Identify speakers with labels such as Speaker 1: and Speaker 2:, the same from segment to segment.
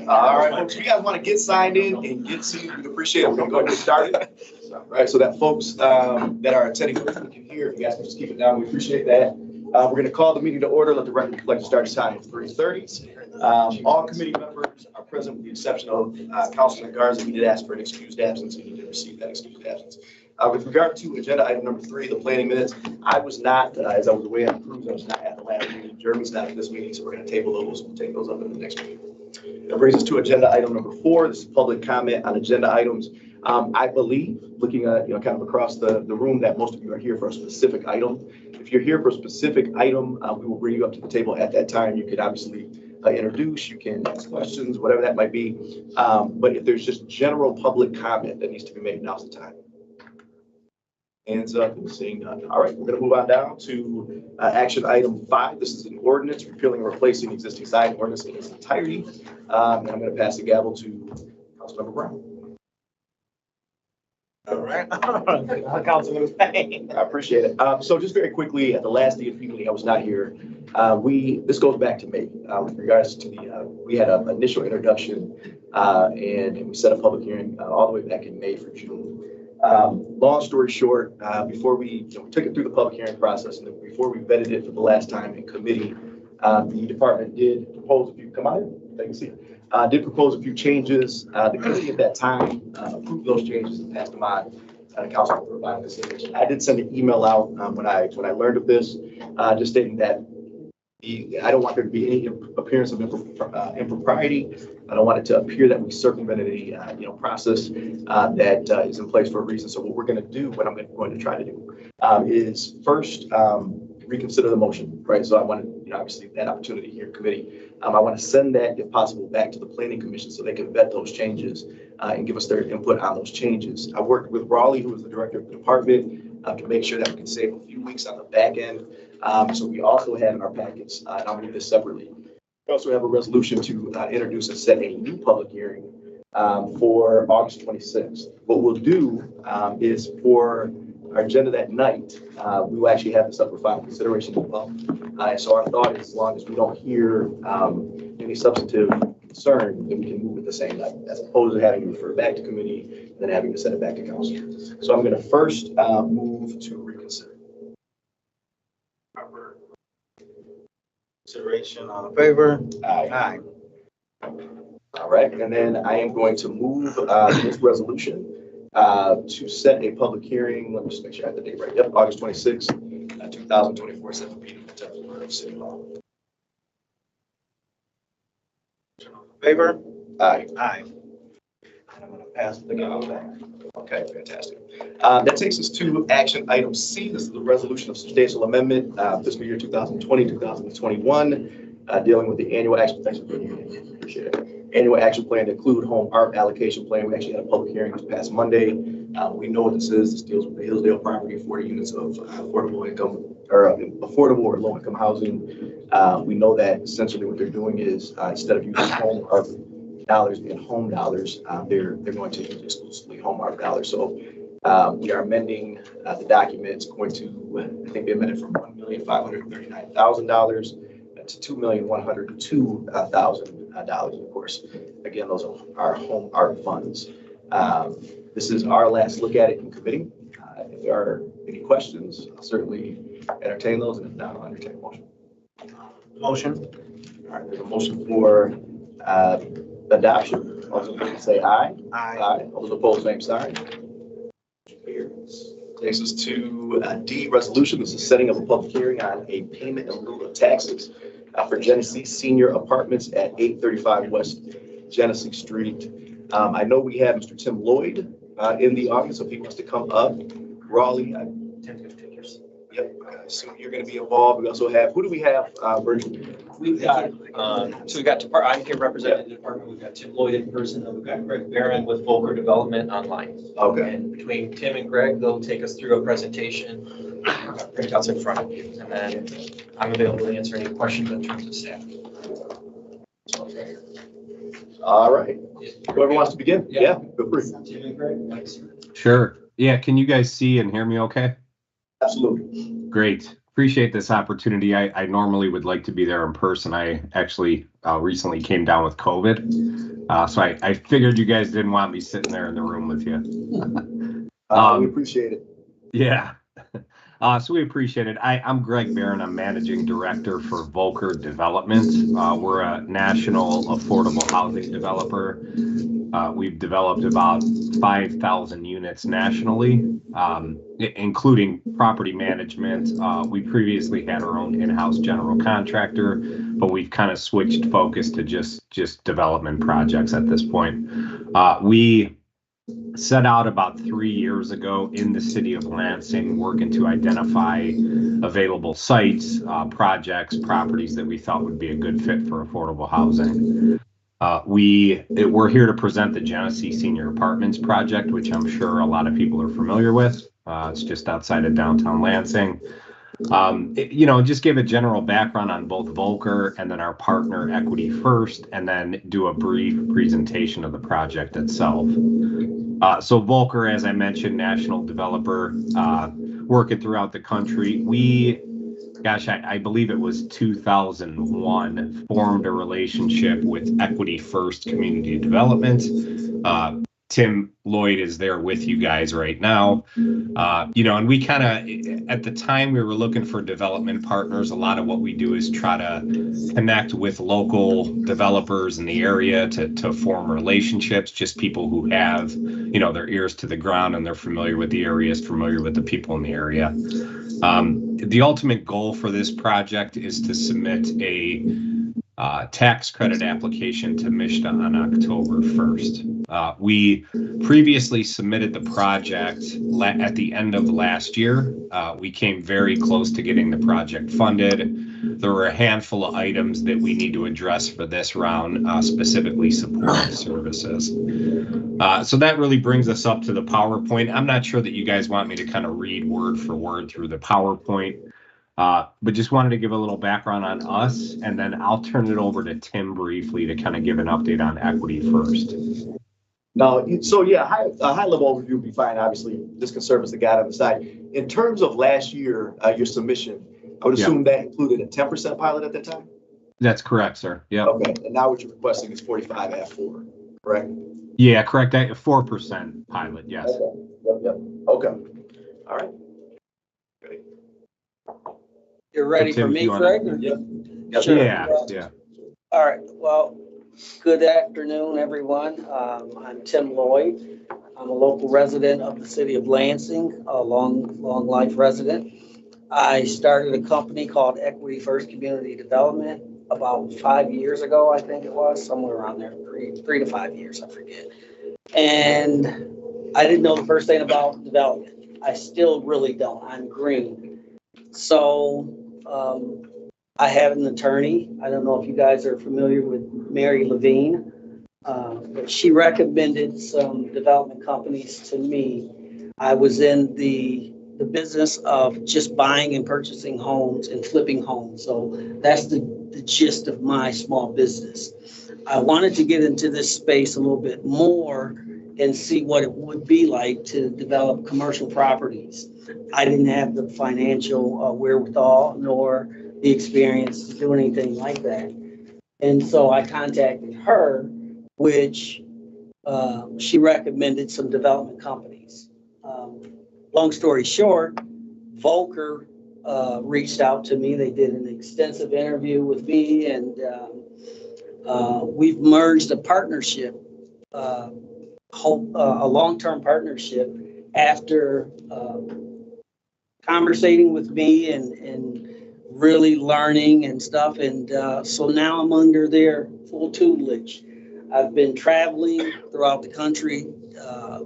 Speaker 1: All right, folks, if you guys want to get signed in and get seated, we'd appreciate it. We're going to go ahead and get started. All right, so that folks that are attending can hear, if you guys can just keep it down, we appreciate that. We're going to call the meeting to order. Let the record reflect the start time at 3:30. All committee members are present with the exception of Councilman Garza. He did ask for an excused absence, and he did receive that excused absence. With regard to agenda item number 3, the planning minutes, I was not, as I was away on cruise, I was not at the last meeting. Jeremy's not at this meeting, so we're going to table those. We'll take those up in the next meeting. That brings us to agenda item number 4. This is public comment on agenda items. I believe, looking at kind of across the room, that most of you are here for a specific item. If you're here for a specific item, we will bring you up to the table at that time. You could obviously introduce, you can ask questions, whatever that might be. But if there's just general public comment that needs to be made, now's the time. Hands up and seeing none. All right, we're going to move on down to action item 5. This is an ordinance repealing and replacing existing sign ordinance in its entirety. And I'm going to pass the gavel to Councilmember Brown.
Speaker 2: All right, Councilman Payne.
Speaker 1: I appreciate it. So just very quickly, at the last DFP meeting, I was not here. This goes back to May with regards to we had an initial introduction and we set a public hearing all the way back in May for June. Long story short, before we took it through the public hearing process and before we vetted it for the last time in committee, the department did propose a few, come on in, take a seat. Did propose a few changes. The committee at that time approved those changes and passed them on. Council provided consideration. I did send an email out when I learned of this, just stating that I don't want there to be any appearance of impropriety. I don't want it to appear that we circumvented a process that is in place for a reason. So what we're going to do, what I'm going to try to do, is first reconsider the motion, right? So I want to, obviously that opportunity here in committee. I want to send that, if possible, back to the planning commission so they can vet those changes and give us their input on those changes. I worked with Raleigh, who is the director of the department, to make sure that we can save a few weeks on the back end. So we also have in our packets, and I'll read this separately. We also have a resolution to introduce and set a new public hearing for August 26th. What we'll do is for our agenda that night, we will actually have this up for final consideration as well. So our thought is, as long as we don't hear any substantive concern, then we can move it the same night, as opposed to having to refer back to committee and then having to send it back to council. So I'm going to first move to reconsider.
Speaker 2: Consideration, all in favor?
Speaker 1: Aye. All right, and then I am going to move this resolution to set a public hearing. Let me just make sure I have the date right. Yep, August 26th, 2024, 7 p.m. at the City Hall.
Speaker 2: Favor?
Speaker 1: Aye.
Speaker 2: Aye. And I'm going to pass the gavel back.
Speaker 1: Okay, fantastic. That takes us to action item C. This is the resolution of substantial amendment, fiscal year 2020, 2021, dealing with the annual action. Thanks for being here. Appreciate it. Annual action plan to include home art allocation plan. We actually had a public hearing this past Monday. We know what this is. This deals with the Hillsdale property, 40 units of affordable income or affordable or low income housing. We know that essentially what they're doing is instead of using home art dollars being home dollars, they're going to use exclusively home art dollars. So we are amending the documents going to, I think they amended from $1,539,000 to $2,102,000. Of course, again, those are our home art funds. This is our last look at it in committee. If there are any questions, I'll certainly entertain those, and if not, I'll entertain a motion.
Speaker 2: Motion.
Speaker 1: All right, there's a motion for adoption. All those in favor say aye.
Speaker 2: Aye.
Speaker 1: Aye. All those opposed, same sign. Takes us to D, resolution. This is setting up a public hearing on a payment in lieu of taxes for Genesee Senior Apartments at 835 West Genesee Street. I know we have Mr. Tim Lloyd in the audience, so if he wants to come up. Raleigh, Tim's going to take yours. Yep. So you're going to be involved. We also have, who do we have, Virgil?
Speaker 3: We've got, so we've got, I'm here representing the department. We've got Tim Lloyd in person, and we've got Greg Barron with Volker Development online.
Speaker 1: Okay.
Speaker 3: And between Tim and Greg, they'll take us through a presentation, printouts in front of you, and then I'm available to answer any questions in terms of staff.
Speaker 1: All right. Whoever wants to begin? Yeah, feel free.
Speaker 3: Tim and Greg, thanks.
Speaker 4: Sure. Yeah, can you guys see and hear me okay?
Speaker 1: Absolutely.
Speaker 4: Great. appreciate this opportunity. I normally would like to be there in person. I actually recently came down with COVID. So I figured you guys didn't want me sitting there in the room with you.
Speaker 1: We appreciate it.
Speaker 4: Yeah. So we appreciate it. I'm Greg Barron. I'm managing director for Volker Development. We're a national affordable housing developer. We've developed about 5,000 units nationally, including property management. We previously had our own in-house general contractor, but we've kind of switched focus to just development projects at this point. We set out about 3 years ago in the city of Lansing, working to identify available sites, projects, properties that we thought would be a good fit for affordable housing. We're here to present the Genesee Senior Apartments project, which I'm sure a lot of people are familiar with. It's just outside of downtown Lansing. Just give a general background on both Volker and then our partner Equity First, and then do a brief presentation of the project itself. So Volker, as I mentioned, national developer, working throughout the country. I believe it was 2001, formed a relationship with Equity First Community Development. Tim Lloyd is there with you guys right now. And we kind of, at the time we were looking for development partners. A lot of what we do is try to connect with local developers in the area to form relationships, just people who have, their ears to the ground and they're familiar with the areas, familiar with the people in the area. The ultimate goal for this project is to submit a tax credit application to MSHDA on October 1st. We previously submitted the project at the end of last year. We came very close to getting the project funded. There were a handful of items that we need to address for this round, specifically support services. So that really brings us up to the PowerPoint. I'm not sure that you guys want me to kind of read word for word through the PowerPoint. But just wanted to give a little background on us, and then I'll turn it over to Tim briefly to kind of give an update on Equity First.
Speaker 1: No, so yeah, a high level overview would be fine. Obviously, this can serve as the guide on the side. In terms of last year, your submission, I would assume that included a 10% pilot at that time?
Speaker 4: That's correct, sir. Yeah.
Speaker 1: Okay, and now what you're requesting is 45 at 4, correct?
Speaker 4: Yeah, correct. 4% pilot, yes.
Speaker 1: Okay. Yep. Okay. All right.
Speaker 5: You're ready
Speaker 4: So, Tim,
Speaker 5: for me,
Speaker 4: you wanna-
Speaker 5: Greg? or-
Speaker 1: Yep.
Speaker 5: Sure.
Speaker 4: Yeah.
Speaker 5: All right, well, good afternoon, everyone. I'm Tim Lloyd. I'm a local resident of the city of Lansing, a long life resident. I started a company called Equity First Community Development about 5 years ago, I think it was, somewhere around there, 3 to 5 years, I forget. And I didn't know the first thing about development. I still really don't. I'm green. So I had an attorney. I don't know if you guys are familiar with Mary Levine, but she recommended some development companies to me. I was in the business of just buying and purchasing homes and flipping homes. So that's the gist of my small business. I wanted to get into this space a little bit more and see what it would be like to develop commercial properties. I didn't have the financial wherewithal nor the experience to do anything like that. And so I contacted her, which she recommended some development companies. Long story short, Volker reached out to me. They did an extensive interview with me, and we've merged a partnership, a long-term partnership after conversating with me and really learning and stuff. And so now I'm under their full tutelage. I've been traveling throughout the country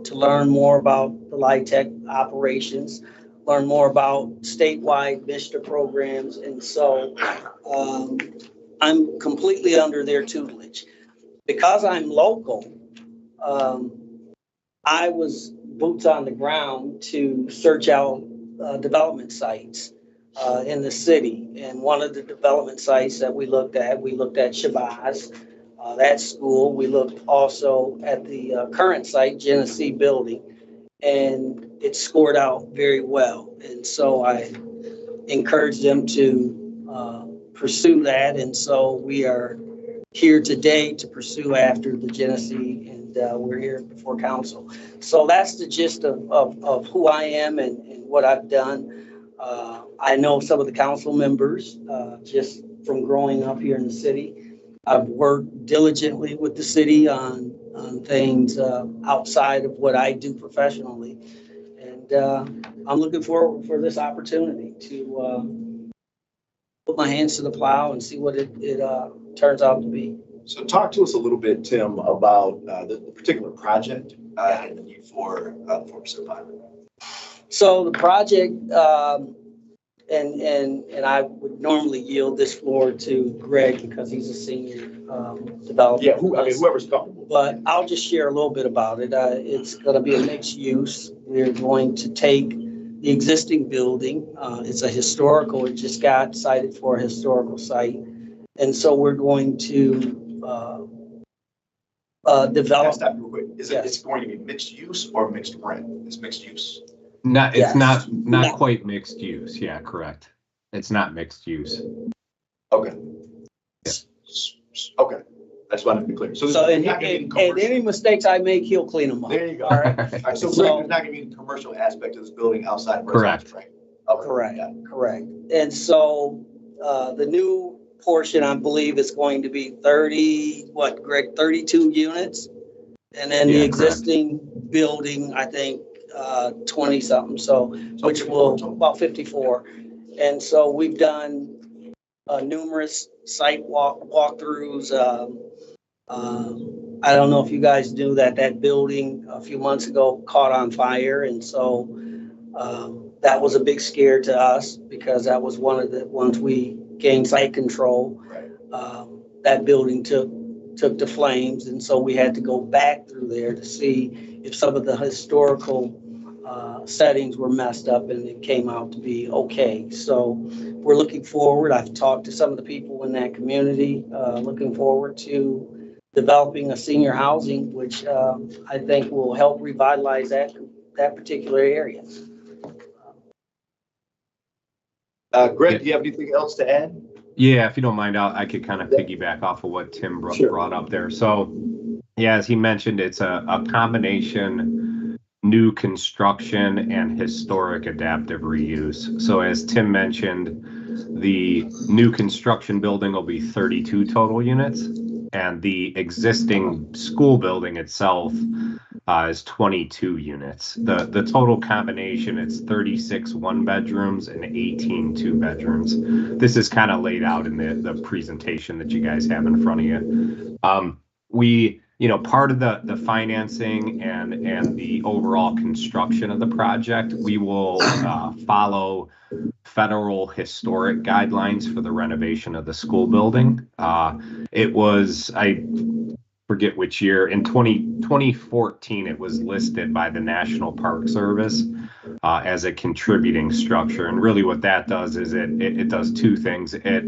Speaker 5: to learn more about the LIHTC operations, learn more about statewide MSHDA programs. And so I'm completely under their tutelage. Because I'm local, I was boots on the ground to search out development sites in the city. And one of the development sites that we looked at Shabazz, that school. We looked also at the current site, Genesee Building, and it scored out very well. And so I encourage them to pursue that. And so we are here today to pursue after the Genesee, and we're here before council. So that's the gist of who I am and what I've done. I know some of the council members just from growing up here in the city. I've worked diligently with the city on things outside of what I do professionally. And I'm looking forward for this opportunity to put my hands to the plow and see what it turns out to be.
Speaker 1: So talk to us a little bit, Tim, about the particular project and the need for the 4% pilot.
Speaker 5: So the project, and I would normally yield this floor to Greg because he's a senior developer.
Speaker 1: Yeah, whoever's comfortable.
Speaker 5: But I'll just share a little bit about it. It's going to be a mixed use. We're going to take the existing building. It's a historical. It just got cited for a historical site. And so we're going to develop.
Speaker 1: Stop real quick. Is
Speaker 5: Yes.
Speaker 1: it's going to be mixed use or mixed rent? It's mixed use.
Speaker 4: Not, it's
Speaker 5: Yes.
Speaker 4: not quite mixed use. Yeah, correct. It's not mixed use.
Speaker 1: Okay.
Speaker 4: Yeah.
Speaker 1: Okay. I just wanted to be clear. So,
Speaker 5: So,
Speaker 1: there's
Speaker 5: and
Speaker 1: not gonna be
Speaker 5: and any mistakes I make, he'll clean them up.
Speaker 1: there you go.
Speaker 5: All right.
Speaker 1: All right, so
Speaker 5: So-
Speaker 1: there's not going to be any commercial aspect of this building outside of
Speaker 4: Correct.
Speaker 1: residential, right? Okay.
Speaker 5: Correct,
Speaker 1: Yeah.
Speaker 5: correct. And so the new portion, I believe, is going to be 32 units? And then the
Speaker 4: Yeah,
Speaker 5: existing building, I think, 20 something, so, which will, about 54. And so we've done numerous site walkthroughs. I don't know if you guys knew that building a few months ago caught on fire. And so that was a big scare to us because that was one of the ones we gained site control.
Speaker 1: Right.
Speaker 5: That building took to flames. And so we had to go back through there to see if some of the historical settings were messed up, and it came out to be okay. So we're looking forward. I've talked to some of the people in that community, looking forward to developing a senior housing, which I think will help revitalize that particular area.
Speaker 1: Greg, do you have anything else to add?
Speaker 4: Yeah, if you don't mind, I could kind of piggyback off of what Tim
Speaker 1: Sure.
Speaker 4: brought up there. So, yeah, as he mentioned, it's a combination new construction and historic adaptive reuse. So as Tim mentioned, the new construction building will be 32 total units, and the existing school building itself is 22 units. The total combination, it's 36 one bedrooms and 18 two bedrooms. This is kind of laid out in the presentation that you guys have in front of you. Part of the financing and the overall construction of the project, we will follow federal historic guidelines for the renovation of the school building. It was, I forget which year, in 2014, it was listed by the National Park Service as a contributing structure. And really what that does is it does two things. It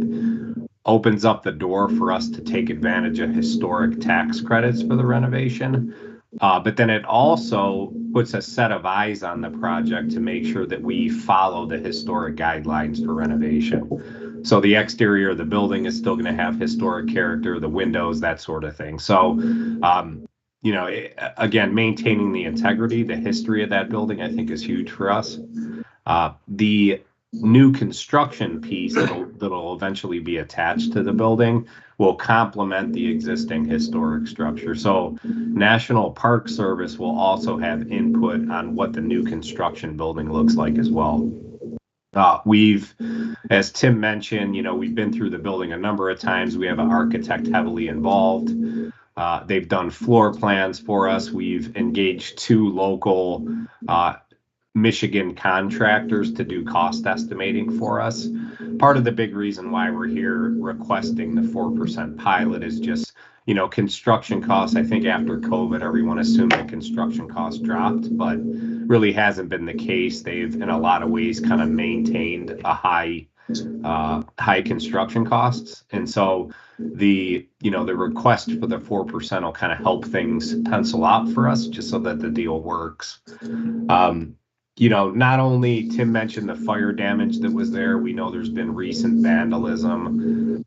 Speaker 4: opens up the door for us to take advantage of historic tax credits for the renovation. But then it also puts a set of eyes on the project to make sure that we follow the historic guidelines for renovation. So the exterior of the building is still going to have historic character, the windows, that sort of thing. So, again, maintaining the integrity, the history of that building, I think is huge for us. The new construction piece that'll eventually be attached to the building will complement the existing historic structure. So National Park Service will also have input on what the new construction building looks like as well. We've, as Tim mentioned, we've been through the building a number of times. We have an architect heavily involved. They've done floor plans for us. We've engaged two local Michigan contractors to do cost estimating for us. Part of the big reason why we're here requesting the 4% pilot is just, construction costs. I think after COVID, everyone assumed that construction costs dropped, but really hasn't been the case. They've, in a lot of ways, kind of maintained a high construction costs. And so the request for the 4% will kind of help things pencil out for us just so that the deal works. not only Tim mentioned the fire damage that was there, we know there's been recent vandalism.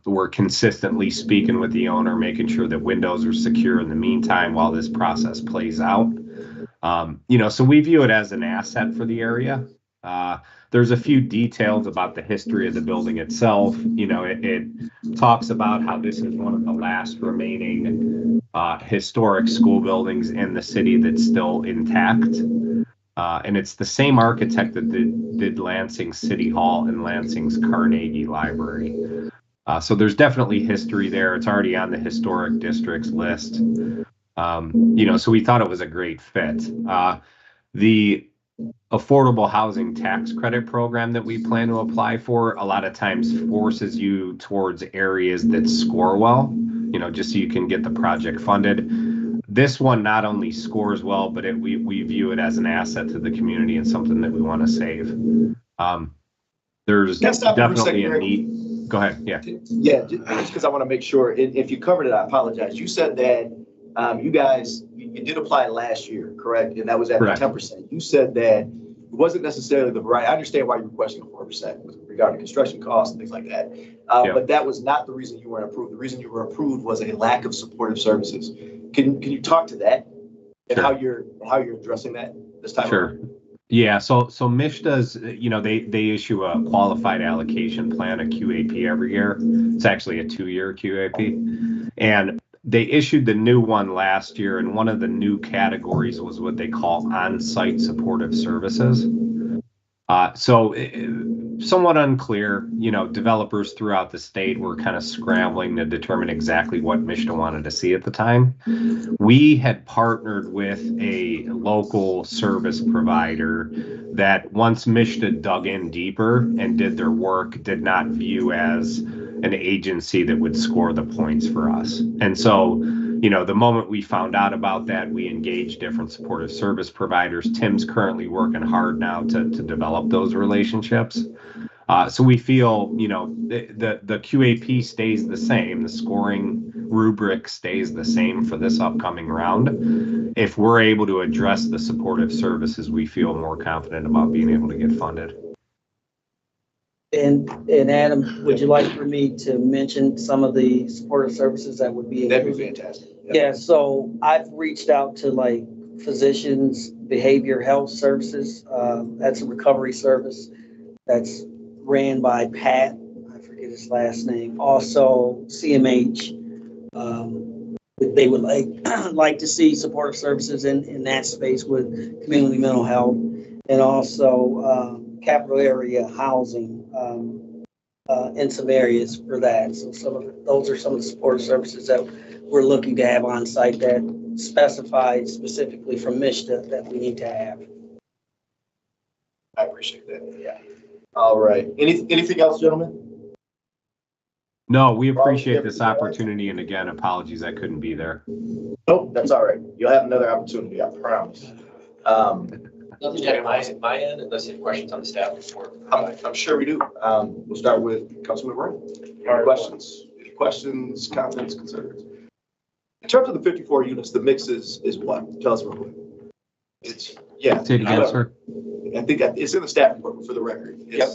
Speaker 4: We're consistently speaking with the owner, making sure that windows are secure in the meantime while this process plays out. So we view it as an asset for the area. There's a few details about the history of the building itself. It talks about how this is one of the last remaining historic school buildings in the city that's still intact. And it's the same architect that did Lansing City Hall and Lansing's Carnegie Library. So there's definitely history there. It's already on the historic districts list. So we thought it was a great fit. The affordable housing tax credit program that we plan to apply for a lot of times forces you towards areas that score well, just so you can get the project funded. This one not only scores well, but we view it as an asset to the community and something that we want to save. There's definitely a need. Go ahead. Yeah.
Speaker 1: Yeah, just because I want to make sure, if you covered it, I apologize. You said that you guys, you did apply last year, correct? And that was at the 10%. You said that it wasn't necessarily the variety. I understand why you're questioning 4% with regard to construction costs and things like that. But that was not the reason you weren't approved. The reason you were approved was a lack of supportive services. Can you talk to that and how you're addressing that this time?
Speaker 4: Sure. Yeah. So MISHDA's, they issue a qualified allocation plan, a QAP every year. It's actually a 2-year QAP. And they issued the new one last year, and one of the new categories was what they call on-site supportive services. Somewhat unclear, developers throughout the state were kind of scrambling to determine exactly what MISHDA wanted to see at the time. We had partnered with a local service provider that once MISHDA dug in deeper and did their work, did not view as an agency that would score the points for us. And so, the moment we found out about that, we engaged different supportive service providers. Tim's currently working hard now to develop those relationships. So we feel, the QAP stays the same. The scoring rubric stays the same for this upcoming round. If we're able to address the supportive services, we feel more confident about being able to get funded.
Speaker 5: And Adam, would you like for me to mention some of the supportive services that would be?
Speaker 1: That'd be fantastic.
Speaker 5: Yeah, so I've reached out to physicians, behavior health services. That's a recovery service that's ran by Pat. I forget his last name. Also CMH. They would like to see supportive services in that space with community mental health, and also capital area housing in some areas for that. So those are some of the support services that we're looking to have on site that specified specifically from MISHDA that we need to have.
Speaker 1: I appreciate that. Yeah. All right. Anything else, gentlemen?
Speaker 4: No, we appreciate this opportunity. And again, apologies I couldn't be there.
Speaker 1: Nope, that's all right. You'll have another opportunity, I promise.
Speaker 3: Nothing at my end, unless you have questions on the staff report.
Speaker 1: I'm sure we do. We'll start with Councilman Brown. Any questions, comments, concerns? In terms of the 54 units, the mix is what? Tell us real quick.
Speaker 4: Say it again, sir.
Speaker 1: I think it's in the staff report, but for the record.
Speaker 6: Yep,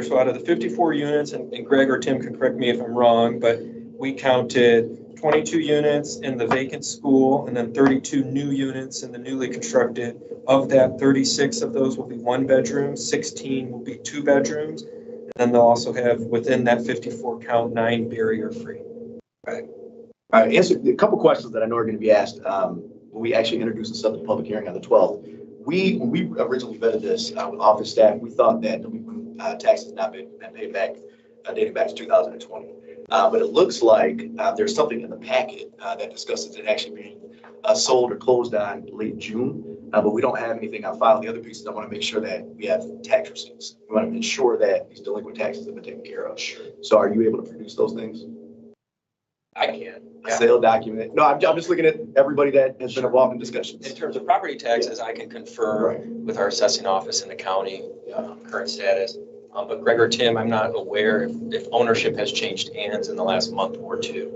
Speaker 6: so out of the 54 units, and Greg or Tim can correct me if I'm wrong, but we counted 22 units in the vacant school and then 32 new units in the newly constructed. Of that, 36 of those will be 1 bedroom, 16 will be 2 bedrooms, and then they'll also have within that 54 count 9 barrier free.
Speaker 1: Right. All right, answer a couple questions that I know are going to be asked when we actually introduce this up to public hearing on the 12th. When we originally vetted this with office staff, we thought that delinquent taxes not been paid back, dating back to 2020. But it looks like there's something in the packet that discusses it actually being sold or closed on late June, but we don't have anything on file. The other pieces, I want to make sure that we have tax receipts. We want to ensure that these delinquent taxes have been taken care of. Sure. So are you able to produce those things?
Speaker 3: I can.
Speaker 1: A sale document? No, I'm just looking at everybody that has been involved in discussions.
Speaker 3: In terms of property taxes, I can confer with our assessing office in the county, current status. But Greg or Tim, I'm not aware if ownership has changed hands in the last month or two.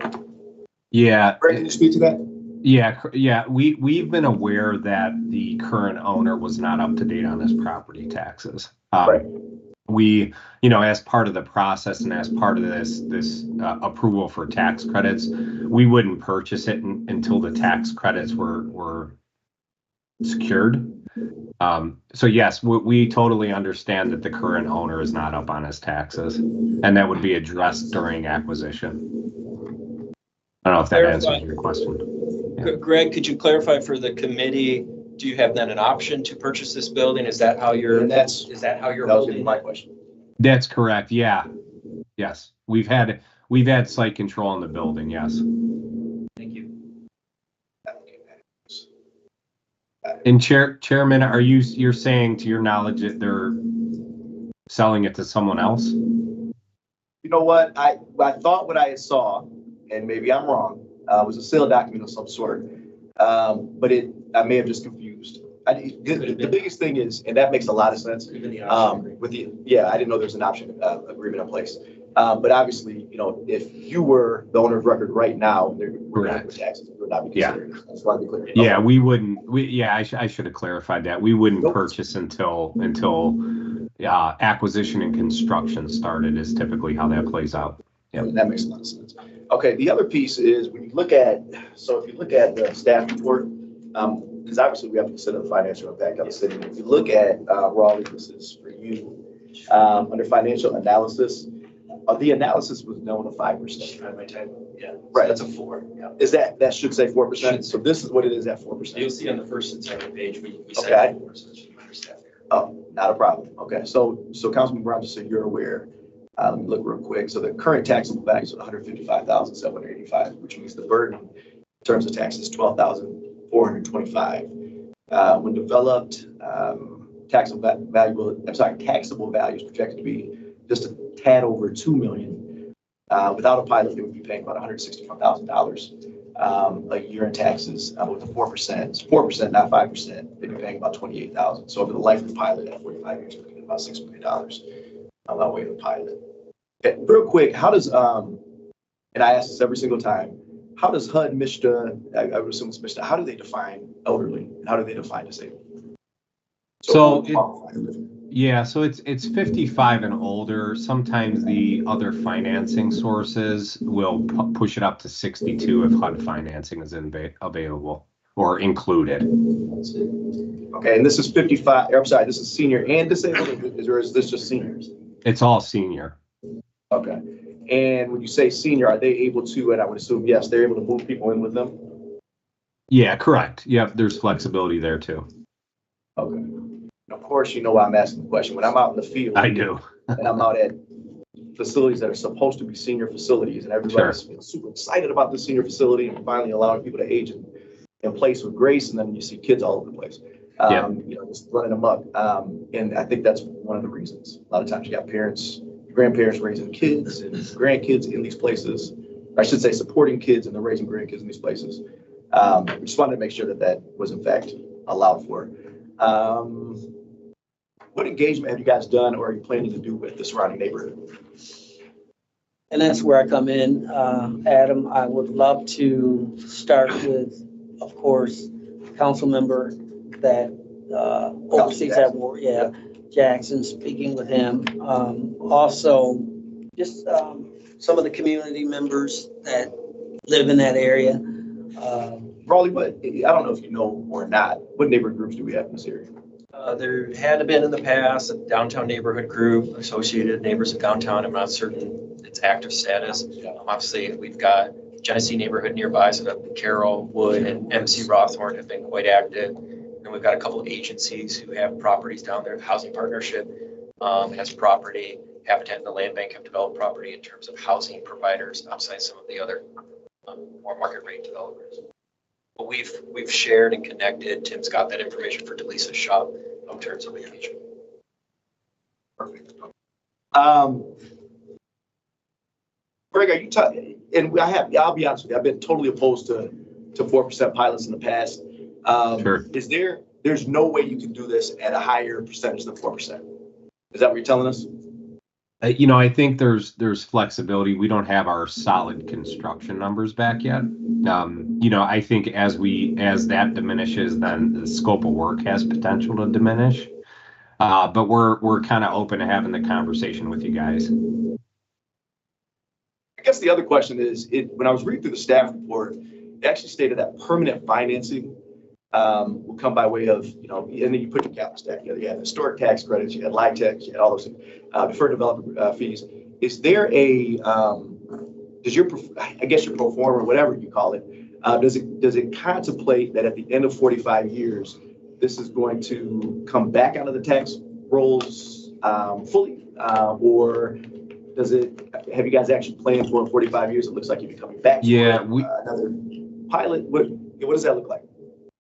Speaker 4: Yeah.
Speaker 1: Greg, can you speak to that?
Speaker 4: Yeah, we've been aware that the current owner was not up to date on his property taxes.
Speaker 1: Right.
Speaker 4: We, as part of the process and as part of this approval for tax credits, we wouldn't purchase it until the tax credits were secured. So yes, we totally understand that the current owner is not up on his taxes, and that would be addressed during acquisition. I don't know if that answers your question.
Speaker 6: Greg, could you clarify for the committee, do you have then an option to purchase this building? Is that how you're,
Speaker 1: And that's,
Speaker 6: is that how you're
Speaker 1: that was gonna be
Speaker 6: holding
Speaker 1: my
Speaker 6: it?
Speaker 1: question.
Speaker 4: That's correct. Yeah. Yes. We've had site control on the building. Yes.
Speaker 6: Thank you.
Speaker 4: And Chairman, you're saying to your knowledge that they're selling it to someone else?
Speaker 1: You know what? I thought what I saw, and maybe I'm wrong, was a sale document of some sort. But I may have just confused. The biggest thing is, and that makes a lot of sense. I didn't know there's an option agreement in place. But obviously, if you were the owner of record right now, we're not with taxes, would not be considered. I just want to be clear.
Speaker 4: Yeah, we wouldn't. I should have clarified that. We wouldn't purchase until acquisition and construction started is typically how that plays out.
Speaker 1: Yeah, that makes a lot of sense. Okay, the other piece is when you look at, if you look at the staff report, because obviously we have to consider the financial impact of the city. If you look at Raleigh, this is for you, under financial analysis, the analysis was known at 5%.
Speaker 3: Yeah.
Speaker 1: Right.
Speaker 3: That's a 4. Yeah.
Speaker 1: Is that should say 4%?
Speaker 3: Should
Speaker 1: So this is what it is at 4%.
Speaker 3: You'll see on the first and second page, we
Speaker 1: Okay.
Speaker 3: said 4, so it should be understaffed there.
Speaker 1: Oh, not a problem. Okay, so Councilman Brown, just so you're aware, let me look real quick. So the current taxable value is 155,785, which means the burden in terms of taxes, 12,425. When developed, taxable value is projected to be just a tad over 2 million. Without a pilot, they would be paying about $165,000 a year in taxes. With the 4%, it's 4%, not 5%. They'd be paying about $28,000. So over the life of the pilot, at 45 years, we're looking at about $6 million by way of the pilot. Okay, real quick, how does and I ask this every single time, how does HUD, MSHDA, I would assume it's MSHDA, how do they define elderly and how do they define disabled?
Speaker 4: So it's 55 and older. Sometimes the other financing sources will push it up to 62 if HUD financing is available or included.
Speaker 1: Okay, and this is 55, I'm sorry, this is senior and disabled, or is this just seniors?
Speaker 4: It's all senior.
Speaker 1: Okay, and when you say senior, are they able to, and I would assume, yes, they're able to move people in with them?
Speaker 4: Yeah, correct. Yep, there's flexibility there too.
Speaker 1: Okay. Of course, you know why I'm asking the question. When I'm out in the field.
Speaker 4: I do.
Speaker 1: And I'm out at facilities that are supposed to be senior facilities, and everybody's super excited about the senior facility and finally allowing people to age in place with grace, and then you see kids all over the place. Just running amok. And I think that's one of the reasons. A lot of times you got parents, grandparents raising kids and grandkids in these places. I should say supporting kids and they're raising grandkids in these places. We just wanted to make sure that was in fact allowed for. What engagement have you guys done or are you planning to do with the surrounding neighborhood?
Speaker 5: And that's where I come in, Adam. I would love to start with, of course, council member that oversees that war. Yeah, Jackson, speaking with him. Also, just some of the community members that live in that area.
Speaker 1: Raleigh, but I don't know if you know or not, what neighborhood groups do we have in this area?
Speaker 6: There had been in the past a downtown neighborhood group, Associated Neighbors of Downtown. I'm not certain its active status. Obviously, we've got Genesee neighborhood nearby, so that Carroll, Wood, and MC Rothorn have been quite active. And we've got a couple of agencies who have properties down there. The Housing Partnership has property. Habitat and the Land Bank have developed property in terms of housing providers outside some of the other more market rate developers. But we've shared and connected. Tim's got that information for Delisa's shop in terms of engagement.
Speaker 1: Perfect. Greg, are you and I'll be honest with you, I've been totally opposed to 4% pilots in the past.
Speaker 4: Sure.
Speaker 1: There's no way you can do this at a higher percentage than 4%. Is that what you're telling us?
Speaker 4: I think there's flexibility. We don't have our solid construction numbers back yet. I think as that diminishes, then the scope of work has potential to diminish. But we're kind of open to having the conversation with you guys.
Speaker 1: I guess the other question is, when I was reading through the staff report, it actually stated that permanent financing will come by way of, and then you put your capital stack together. You had historic tax credits, you had LIHTC, you had all those deferred developer fees. Is there does your, I guess your pro forma or whatever you call it, does it contemplate that at the end of 45 years, this is going to come back out of the tax rolls fully, or have you guys actually planned for in 45 years? It looks like you'd be coming back.
Speaker 4: Yeah,
Speaker 1: another pilot. What does that look like?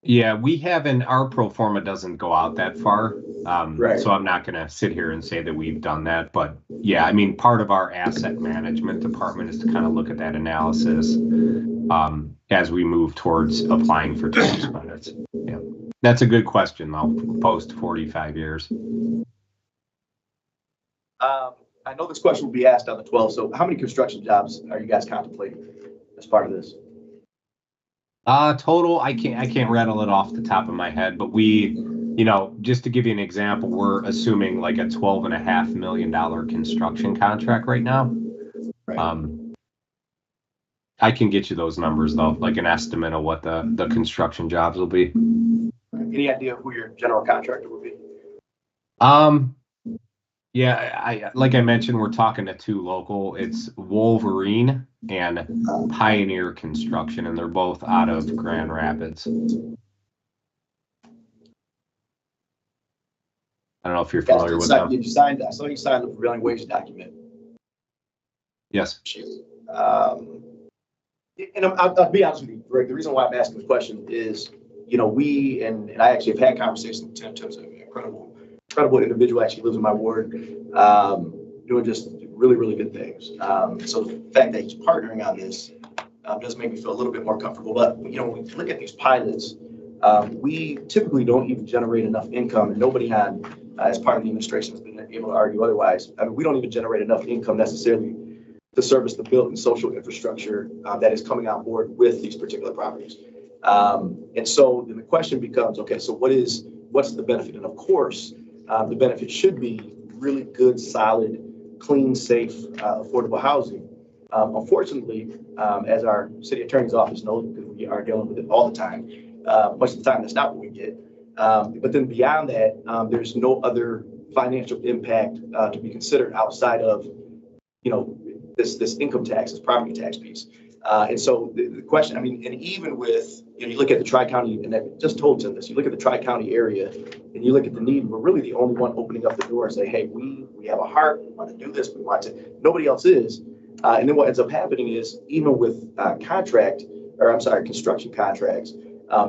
Speaker 4: Yeah, we haven't, our pro forma doesn't go out that far.
Speaker 1: Right.
Speaker 4: So I'm not going to sit here and say that we've done that. But yeah, I mean, part of our asset management department is to kind of look at that analysis as we move towards applying for tax credits. Yeah, that's a good question, though, post 45 years.
Speaker 1: I know this question will be asked on the 12th. So how many construction jobs are you guys contemplating as part of this?
Speaker 4: Total, I can't rattle it off the top of my head, but we, just to give you an example, we're assuming like a $12.5 million construction contract right now.
Speaker 1: Right.
Speaker 4: I can get you those numbers though, like an estimate of what the construction jobs will be.
Speaker 1: Any idea who your general contractor will be?
Speaker 4: Yeah, like I mentioned, we're talking to two local. It's Wolverine and Pioneer Construction, and they're both out of Grand Rapids. I don't know if you're familiar with them.
Speaker 1: I saw you signed the prevailing wage document.
Speaker 4: Yes.
Speaker 1: And I'll be honest with you, Greg, the reason why I'm asking the question is, we, and I actually have had conversations with Tim. Tim's an incredible individual, actually lives in my ward, doing just really, really good things. So the fact that he's partnering on this does make me feel a little bit more comfortable. But, when we look at these pilots, we typically don't even generate enough income, and nobody as part of the administration has been able to argue otherwise. I mean, we don't even generate enough income necessarily to service the built and social infrastructure that is coming on board with these particular properties. And so then the question becomes, okay, so what's the benefit? And of course, the benefit should be really good, solid, clean, safe, affordable housing. Unfortunately, as our city attorney's office knows, because we are dealing with it all the time, most of the time that's not what we get. But then beyond that, there's no other financial impact to be considered outside of, this income tax, this property tax piece. And so the question, and even with, you look at the Tri-County, and I just told Tim this, you look at the Tri-County area and you look at the need, we're really the only one opening up the door and say, hey, we have a heart, we want to do this, we want to, nobody else is. And then what ends up happening is, even with construction contracts,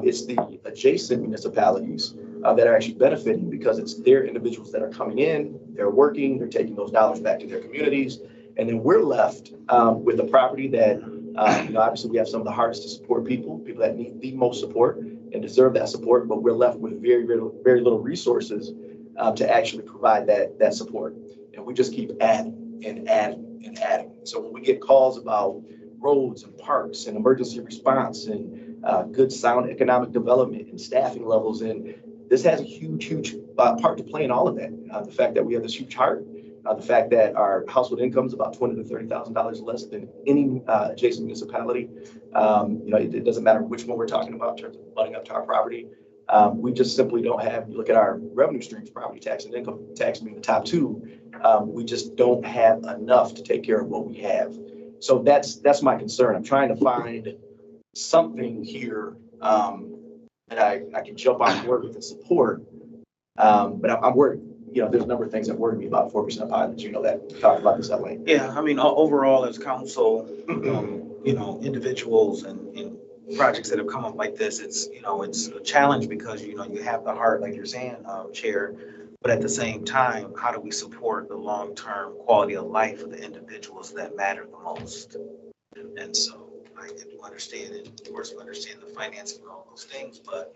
Speaker 1: it's the adjacent municipalities that are actually benefiting, because it's their individuals that are coming in, they're working, they're taking those dollars back to their communities. And then we're left with a property that, obviously we have some of the hardest to support people that need the most support and deserve that support, but we're left with very, very, very little resources to actually provide that support. And we just keep adding and adding and adding. So when we get calls about roads and parks and emergency response and good sound economic development and staffing levels, and this has a huge, huge part to play in all of that. The fact that we have this huge heart, the fact that our household income is about $20,000 to $30,000 less than any adjacent municipality. It doesn't matter which one we're talking about in terms of butting up to our property. We just simply don't have, you look at our revenue streams, property tax and income tax being the top two, we just don't have enough to take care of what we have. So that's my concern. I'm trying to find something here that I can jump on board with and support. But I'm worried. There's a number of things that worry me about 4% pilots. That. We talked about this at length.
Speaker 2: Yeah, overall as council, individuals and projects that have come up like this, it's a challenge, because you have the heart, like you're saying, Chair, but at the same time, how do we support the long-term quality of life of the individuals that matter the most? And so I do understand, and of course we understand the financing and all those things, but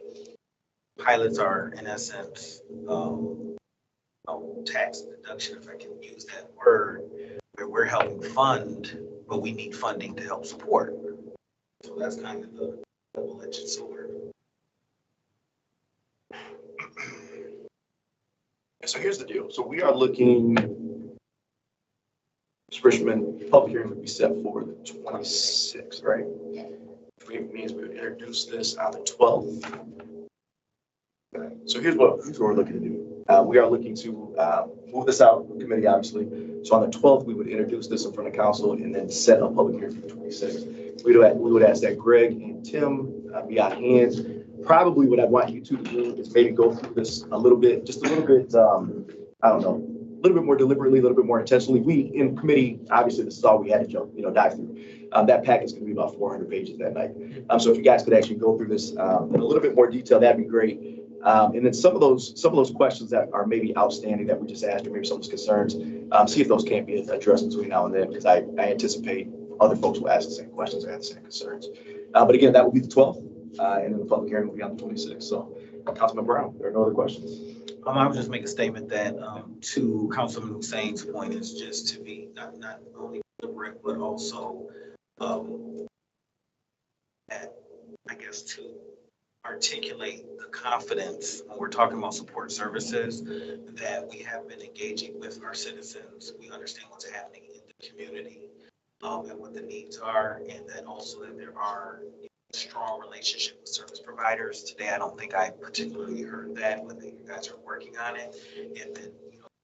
Speaker 2: pilots are in essence tax deduction, if I can use that word, where we're helping fund, but we need funding to help support. So that's kind of the double-edged sword.
Speaker 1: So here's the deal. So we are looking, Mr. Richmond, public hearing would be set for the 26th, right? Which means we would introduce this on the 12th. Okay. So here's what we're looking to do. We are looking to move this out of committee, obviously. So on the 12th, we would introduce this in front of council and then set a public hearing for the 26th. We would ask that Greg and Tim be on hand. Probably what I want you two to do is maybe go through this a little bit, just a little bit, I don't know, a little bit more deliberately, a little bit more intentionally. We in committee, obviously, this is all we had to dive through. That packet is going to be about 400 pages that night. So if you guys could actually go through this in a little bit more detail, that'd be great. And then some of those questions that are maybe outstanding that we just asked, or maybe some of those concerns, see if those can't be addressed between now and then, because I anticipate other folks will ask the same questions or have the same concerns. But again, that will be the 12th. And then the public hearing will be on the 26th. So, Councilman Brown, there are no other questions.
Speaker 2: I would just make a statement that to Councilman Hussein's point is just to be not only deliberate, but also, I guess, to articulate the confidence when we're talking about support services that we have been engaging with our citizens. We understand what's happening in the community and what the needs are, and that also that there are strong relationship with service providers. Today, I don't think I particularly heard that when you guys are working on it, and then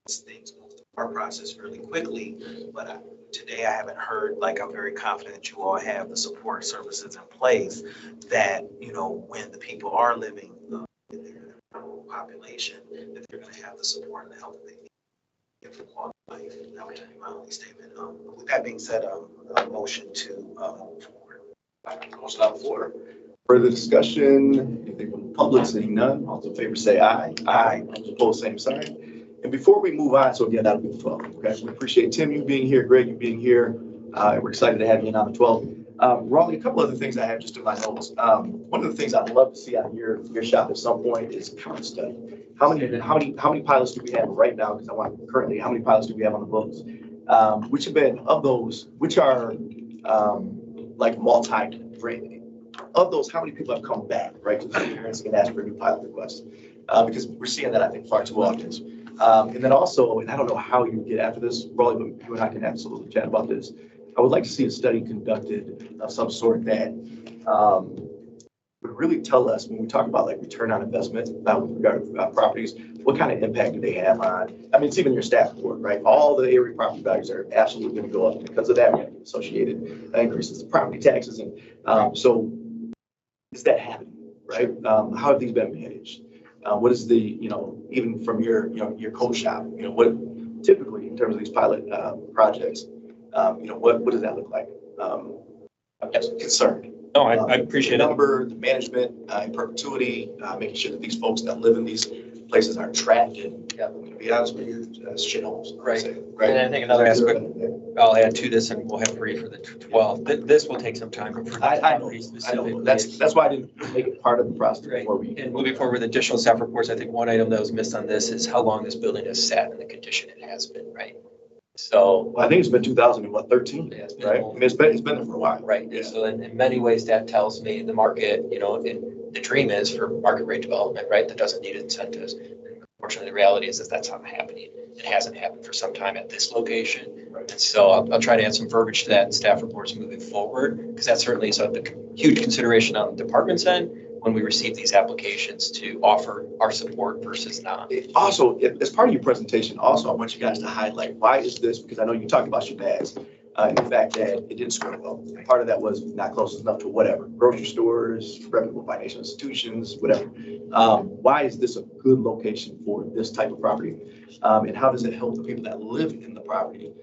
Speaker 2: things move through our process fairly quickly. But today, I haven't heard, like, I'm very confident that you all have the support services in place that when the people are living in their population, that they're going to have the support and the help that they need for quality of life. That would be my only statement. With that being said, a motion to move forward.
Speaker 1: Motion on the floor. Further discussion? Anything from the public? Seeing none, all those in favor say aye. Aye. All those opposed, same sign. And before we move on, so again, that'll be the 12th. Okay. We appreciate Tim, you being here, Greg, you being here. We're excited to have you in on the 12th. Raleigh, a couple other things I have just in my notes. One of the things I'd love to see out of your shop at some point is current study. How many pilots do we have right now? Because I want currently, how many pilots do we have on the books? Which have been of those, which are like multi-branded. Of those, how many people have come back, right, to the parents and asked for a new pilot request? Because we're seeing that, I think, far too often. And then also, and I don't know how you get after this, probably, but you and I can absolutely chat about this. I would like to see a study conducted of some sort that would really tell us when we talk about like return on investment with regard to properties, what kind of impact do they have on, I mean, it's even your staff report, right? All the area property values are absolutely going to go up because of that. We have associated increases in property taxes. And so is that happening, right? How have these been managed? What is the, even from your code shop, what typically in terms of these pilot projects, what does that look like? I'm just concerned.
Speaker 6: No, I appreciate
Speaker 1: the
Speaker 6: it.
Speaker 1: number, the management, in perpetuity, making sure that these folks that live in these places aren't trapped in, to be honest with you, shitholes.
Speaker 3: Right.
Speaker 1: Right.
Speaker 3: And I think another aspect I'll add to this, and we'll have Bree for the 12th. This will take some time, but for the
Speaker 1: I know,
Speaker 3: property
Speaker 1: I
Speaker 3: specifically.
Speaker 1: know. That's why I didn't make it part of the process
Speaker 3: Right.
Speaker 1: before we.
Speaker 3: And moving forward with additional staff reports, I think one item that was missed on this is how long this building has sat in the condition it has been, right? So.
Speaker 1: Well, I think it's been 2013,
Speaker 3: Yeah, it's been
Speaker 1: right? I mean, it's been there for a while.
Speaker 3: Right.
Speaker 1: Yeah.
Speaker 3: So in many ways, that tells me the market, the dream is for market rate development, right? That doesn't need incentives. Unfortunately, the reality is that that's not happening. It hasn't happened for some time at this location.
Speaker 1: Right.
Speaker 3: And so I'll try to add some verbiage to that in staff reports moving forward, because that certainly is a huge consideration on the department's end when we receive these applications to offer our support versus not.
Speaker 1: Also, as part of your presentation, also, I want you guys to highlight, why is this, because I know you talked about your dads, and the fact that it didn't score well. Part of that was not close enough to whatever, grocery stores, reputable financial institutions, whatever. Why is this a good location for this type of property? And how does it help the people that live in the property?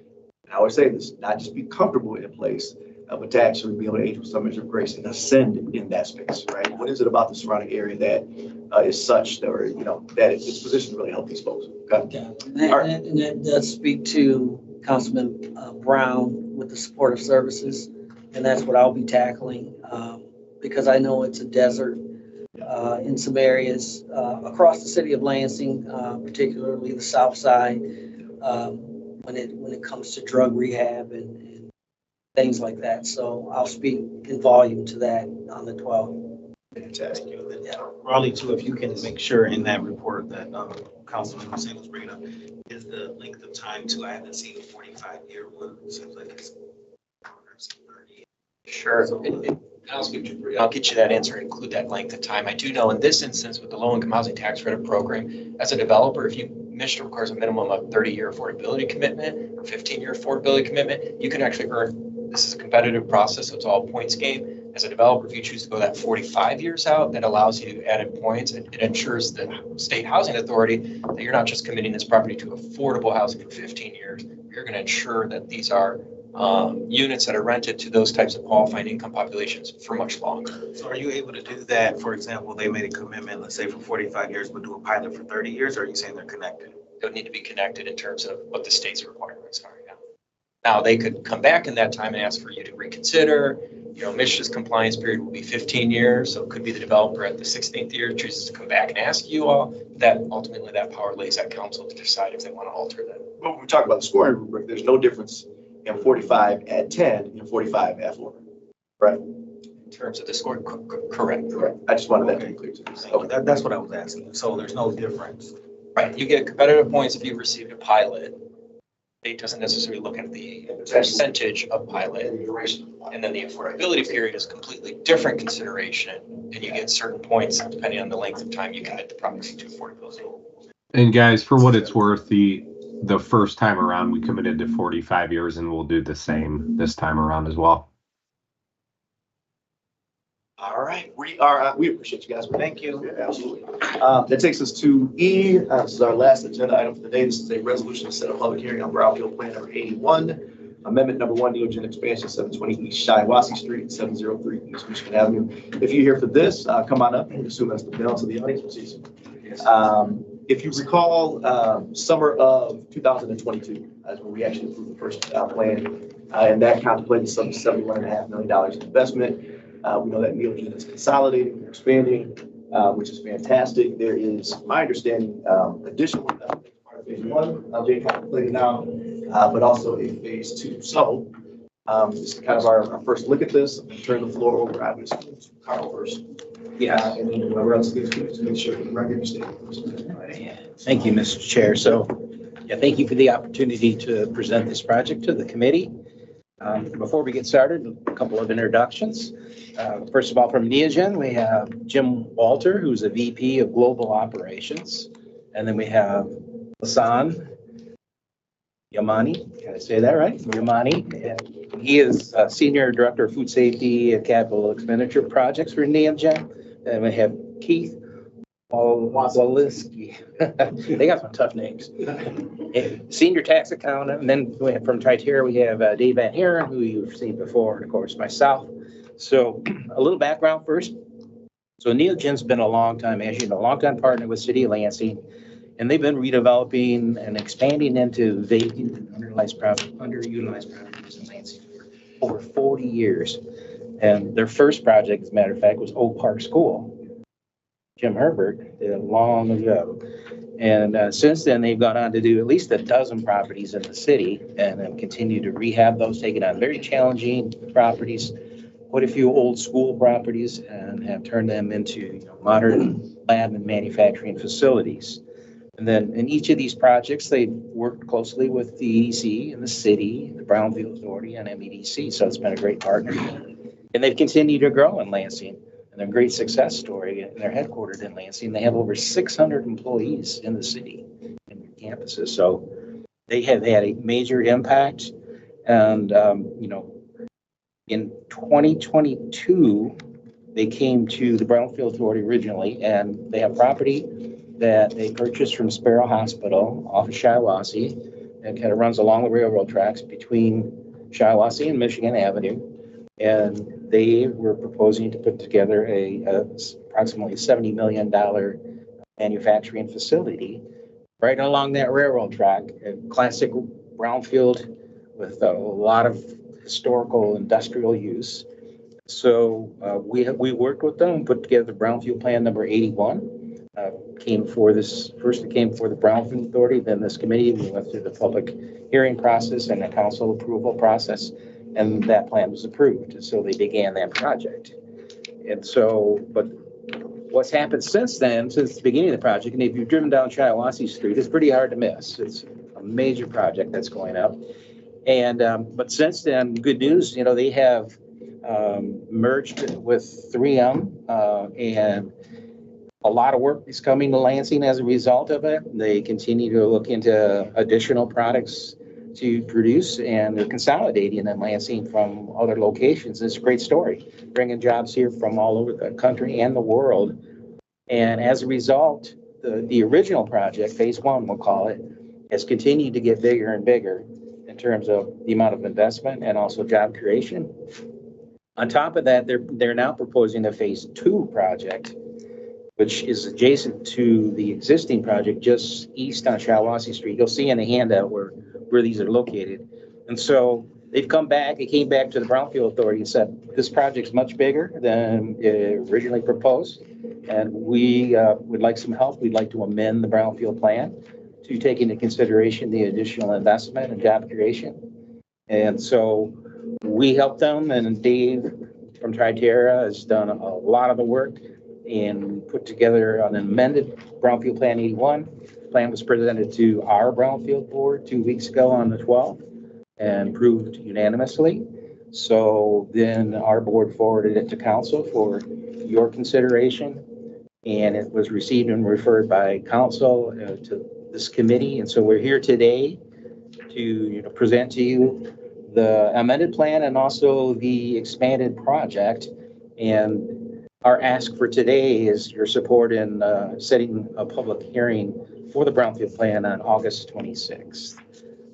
Speaker 1: And I always say this, not just be comfortable in a place, but to actually be able to age with some measure of grace and ascend in that space, right? What is it about the surrounding area that is such that, that it's positioned to really help these folks? Okay.
Speaker 5: Yeah, and that does speak to Councilman Brown with the supportive services, and that's what I'll be tackling, because I know it's a desert in some areas across the city of Lansing, particularly the south side, when it comes to drug rehab and things like that. So I'll speak in volume to that on the 12th.
Speaker 1: Fantastic.
Speaker 2: Raleigh too, if you can make sure in that report that Councilman Hussein was bringing up, is the length of time too. I haven't seen a 45-year one. It seems like it's 30.
Speaker 3: Sure. And I'll get you that answer and include that length of time. I do know in this instance with the low income housing tax credit program, as a developer, if MSHDA requires a minimum of 30-year affordability commitment or 15-year affordability commitment, you can actually earn. This is a competitive process, so it's all points game. As a developer, if you choose to go that 45 years out, that allows you added points. It ensures the state housing authority that you're not just committing this property to affordable housing for 15 years. You're going to ensure that these are units that are rented to those types of qualifying income populations for much longer.
Speaker 2: So are you able to do that? For example, they made a commitment, let's say for 45 years, but do a pilot for 30 years, or are you saying they're connected?
Speaker 3: It would need to be connected in terms of what the state's requirements are. Yeah. Now they could come back in that time and ask for you to reconsider. MSHDA's compliance period will be 15 years, so it could be the developer at the 16th year chooses to come back and ask you all. That ultimately that power lays at council to decide if they want to alter that.
Speaker 1: But when we talk about the scoring rubric, there's no difference in 45 at 10 and 45 at 4. Right?
Speaker 3: In terms of the score, correct.
Speaker 1: Correct. I just wanted that to be clear to you.
Speaker 2: Okay. That's what I was asking. So there's no difference.
Speaker 3: Right. You get competitive points if you received a pilot. State doesn't necessarily look at the percentage of pilot, and then the affordability period is completely different consideration, and you get certain points depending on the length of time you commit the property to affordability.
Speaker 4: And guys, for what it's worth, the first time around we committed to 45 years, and we'll do the same this time around as well.
Speaker 1: All right, we appreciate you guys.
Speaker 2: Thank you.
Speaker 1: Yeah, absolutely. That takes us to E. This is our last agenda item for the day. This is a resolution to set a public hearing on Brownfield Plan number 81, amendment number 1, Neogen expansion, 720 East Shiawassee Street, 703 East Michigan Avenue. If you're here for this, come on up. I would assume that's the balance of the audience. If you recall, summer of 2022 is when we actually approved the first plan, and that contemplated some $71.5 million in investment. We know that Neogen is consolidating, they're expanding, which is fantastic. There is, my understanding, additional part of phase 1, being contemplated now, but also a phase 2. So this is kind of our first look at this. I'm gonna turn the floor over, I would assume, to Carl first.
Speaker 7: Yeah.
Speaker 1: And then whoever else gets to make sure the record is stated.
Speaker 7: Thank you, Mr. Chair. So, yeah, thank you for the opportunity to present this project to the committee. Before we get started, a couple of introductions. First of all, from Neogen, we have Jim Walter, who's a VP of Global Operations. And then we have Hassan Yamani. Can I say that right? Yamani. And he is Senior Director of Food Safety and Capital Expenditure Projects for Neogen. And we have Keith Waliski. They got some tough names. Senior tax accountant. And then we have from Triterra, we have Dave Van Haren, who you've seen before, and of course myself. So a little background first. So Neogen's been a long time, as you know, a long time partner with City of Lansing, and they've been redeveloping and expanding into vacant and underutilized properties in Lansing for over 40 years. And their first project, as a matter of fact, was Oak Park School. Jim Herbert did it long ago. And since then, they've gone on to do at least a dozen properties in the city and then continue to rehab those, taking on very challenging properties, quite a few old school properties, and have turned them into modern lab and manufacturing facilities. And then in each of these projects, they've worked closely with the EDC and the city, the Brownfield Authority, and MEDC. So it's been a great partnership. And they've continued to grow in Lansing. And they're a great success story. And they're headquartered in Lansing. They have over 600 employees in the city and campuses. So they have had a major impact. And, in 2022, they came to the Brownfield Authority originally, and they have property that they purchased from Sparrow Hospital off of Shiawassee. It kind of runs along the railroad tracks between Shiawassee and Michigan Avenue. And they were proposing to put together a approximately $70 million manufacturing facility right along that railroad track, a classic brownfield with a lot of historical industrial use. So we worked with them, put together the Brownfield Plan number 81. Came for this, first it came for the Brownfield Authority, then this committee. We went through the public hearing process and the council approval process, and that plan was approved. So they began that project. And so, but what's happened since then, since the beginning of the project, and if you've driven down Shiawassee Street, it's pretty hard to miss. It's a major project that's going up. And, but since then, good news, you know, they have merged with 3M and a lot of work is coming to Lansing as a result of it. They continue to look into additional products to produce, and they're consolidating in Lansing from other locations. It's a great story, bringing jobs here from all over the country and the world. And as a result, the original project, phase one, we'll call it, has continued to get bigger and bigger in terms of the amount of investment and also job creation. On top of that, they're now proposing a phase two project, which is adjacent to the existing project just east on Shiawassee Street. You'll see in the handout where these are located. And so they've come back, it came back to the Brownfield Authority and said, this project's much bigger than originally proposed. And we would like some help. We'd like to amend the Brownfield plan to take into consideration the additional investment and job creation. And so we helped them, and Dave from Triterra has done a lot of the work and put together an amended Brownfield Plan 81. Plan was presented to our Brownfield board 2 weeks ago on the 12th and approved unanimously. So then our board forwarded it to council for your consideration, and it was received and referred by council to this committee. And so we're here today to present to you the amended plan and also the expanded project. And our ask for today is your support in setting a public hearing for the Brownfield Plan on August 26th.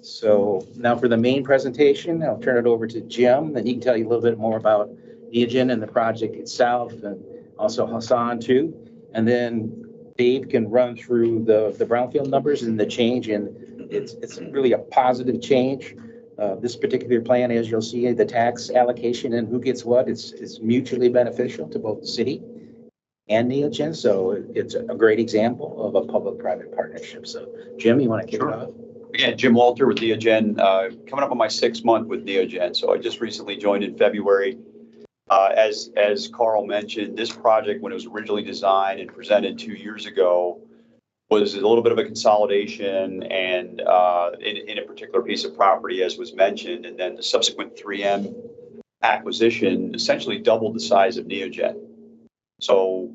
Speaker 7: So now for the main presentation, I'll turn it over to Jim, then he can tell you a little bit more about Neogen and the project itself, and also Hassan too. And then Dave can run through the Brownfield numbers and the change, and it's really a positive change. This particular plan, as you'll see, the tax allocation and who gets what, it's mutually beneficial to both the city and Neogen. So it's a great example of a public-private partnership. So Jim, you want to kick it off?
Speaker 8: Again, Jim Walter with Neogen, coming up on my 6th month with Neogen. So I just recently joined in February. As Carl mentioned, this project, when it was originally designed and presented 2 years ago, was a little bit of a consolidation and in a particular piece of property, as was mentioned, and then the subsequent 3M acquisition essentially doubled the size of Neogen. So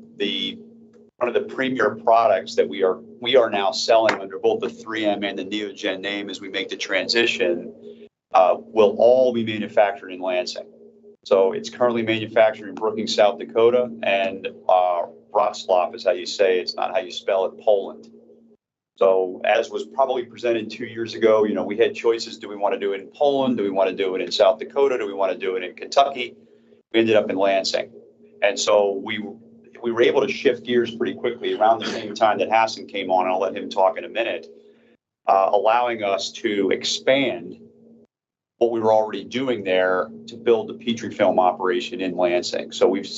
Speaker 8: one of the premier products that we are now selling under both the 3M and the Neogen name as we make the transition will all be manufactured in Lansing. So it's currently manufactured in Brookings, South Dakota, and Wrocław is how you say it. It's not how you spell it, Poland. So as was probably presented 2 years ago, we had choices. Do we want to do it in Poland? Do we want to do it in South Dakota? Do we want to do it in Kentucky? We ended up in Lansing. And so we were able to shift gears pretty quickly around the same time that Hassan came on. I'll let him talk in a minute, allowing us to expand what we were already doing there to build the Petrifilm operation in Lansing. So we've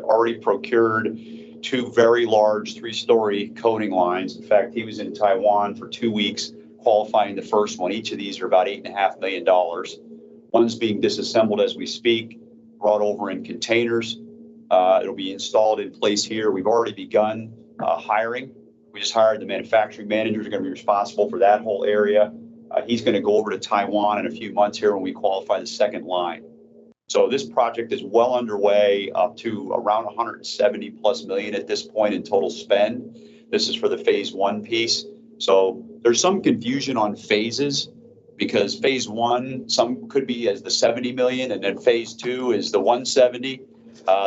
Speaker 8: already procured 2 very large 3-story coating lines. In fact, he was in Taiwan for 2 weeks qualifying the first one. Each of these are about $8.5 million. One's being disassembled as we speak, brought over in containers. It'll be installed in place here. We've already begun hiring. We just hired the manufacturing managers are going to be responsible for that whole area. He's going to go over to Taiwan in a few months here when we qualify the second line. So this project is well underway, up to around 170 plus million at this point in total spend. This is for the phase one piece. So there's some confusion on phases because phase one, some could be as the 70 million and then phase two is the 170.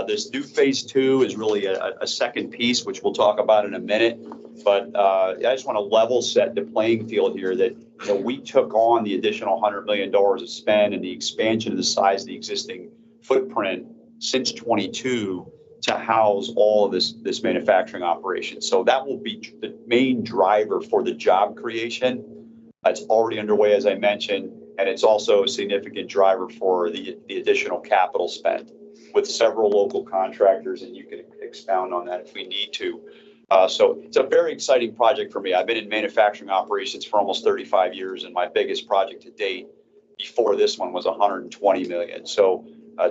Speaker 8: This new phase two is really a second piece, which we'll talk about in a minute. But I just want to level set the playing field here that we took on the additional $100 million of spend and the expansion of the size of the existing footprint since 22 to house all of this manufacturing operation. So that will be the main driver for the job creation. It's already underway, as I mentioned. And it's also a significant driver for the additional capital spend with several local contractors, and you can expound on that if we need to. So it's a very exciting project for me. I've been in manufacturing operations for almost 35 years, and my biggest project to date before this one was 120 million. So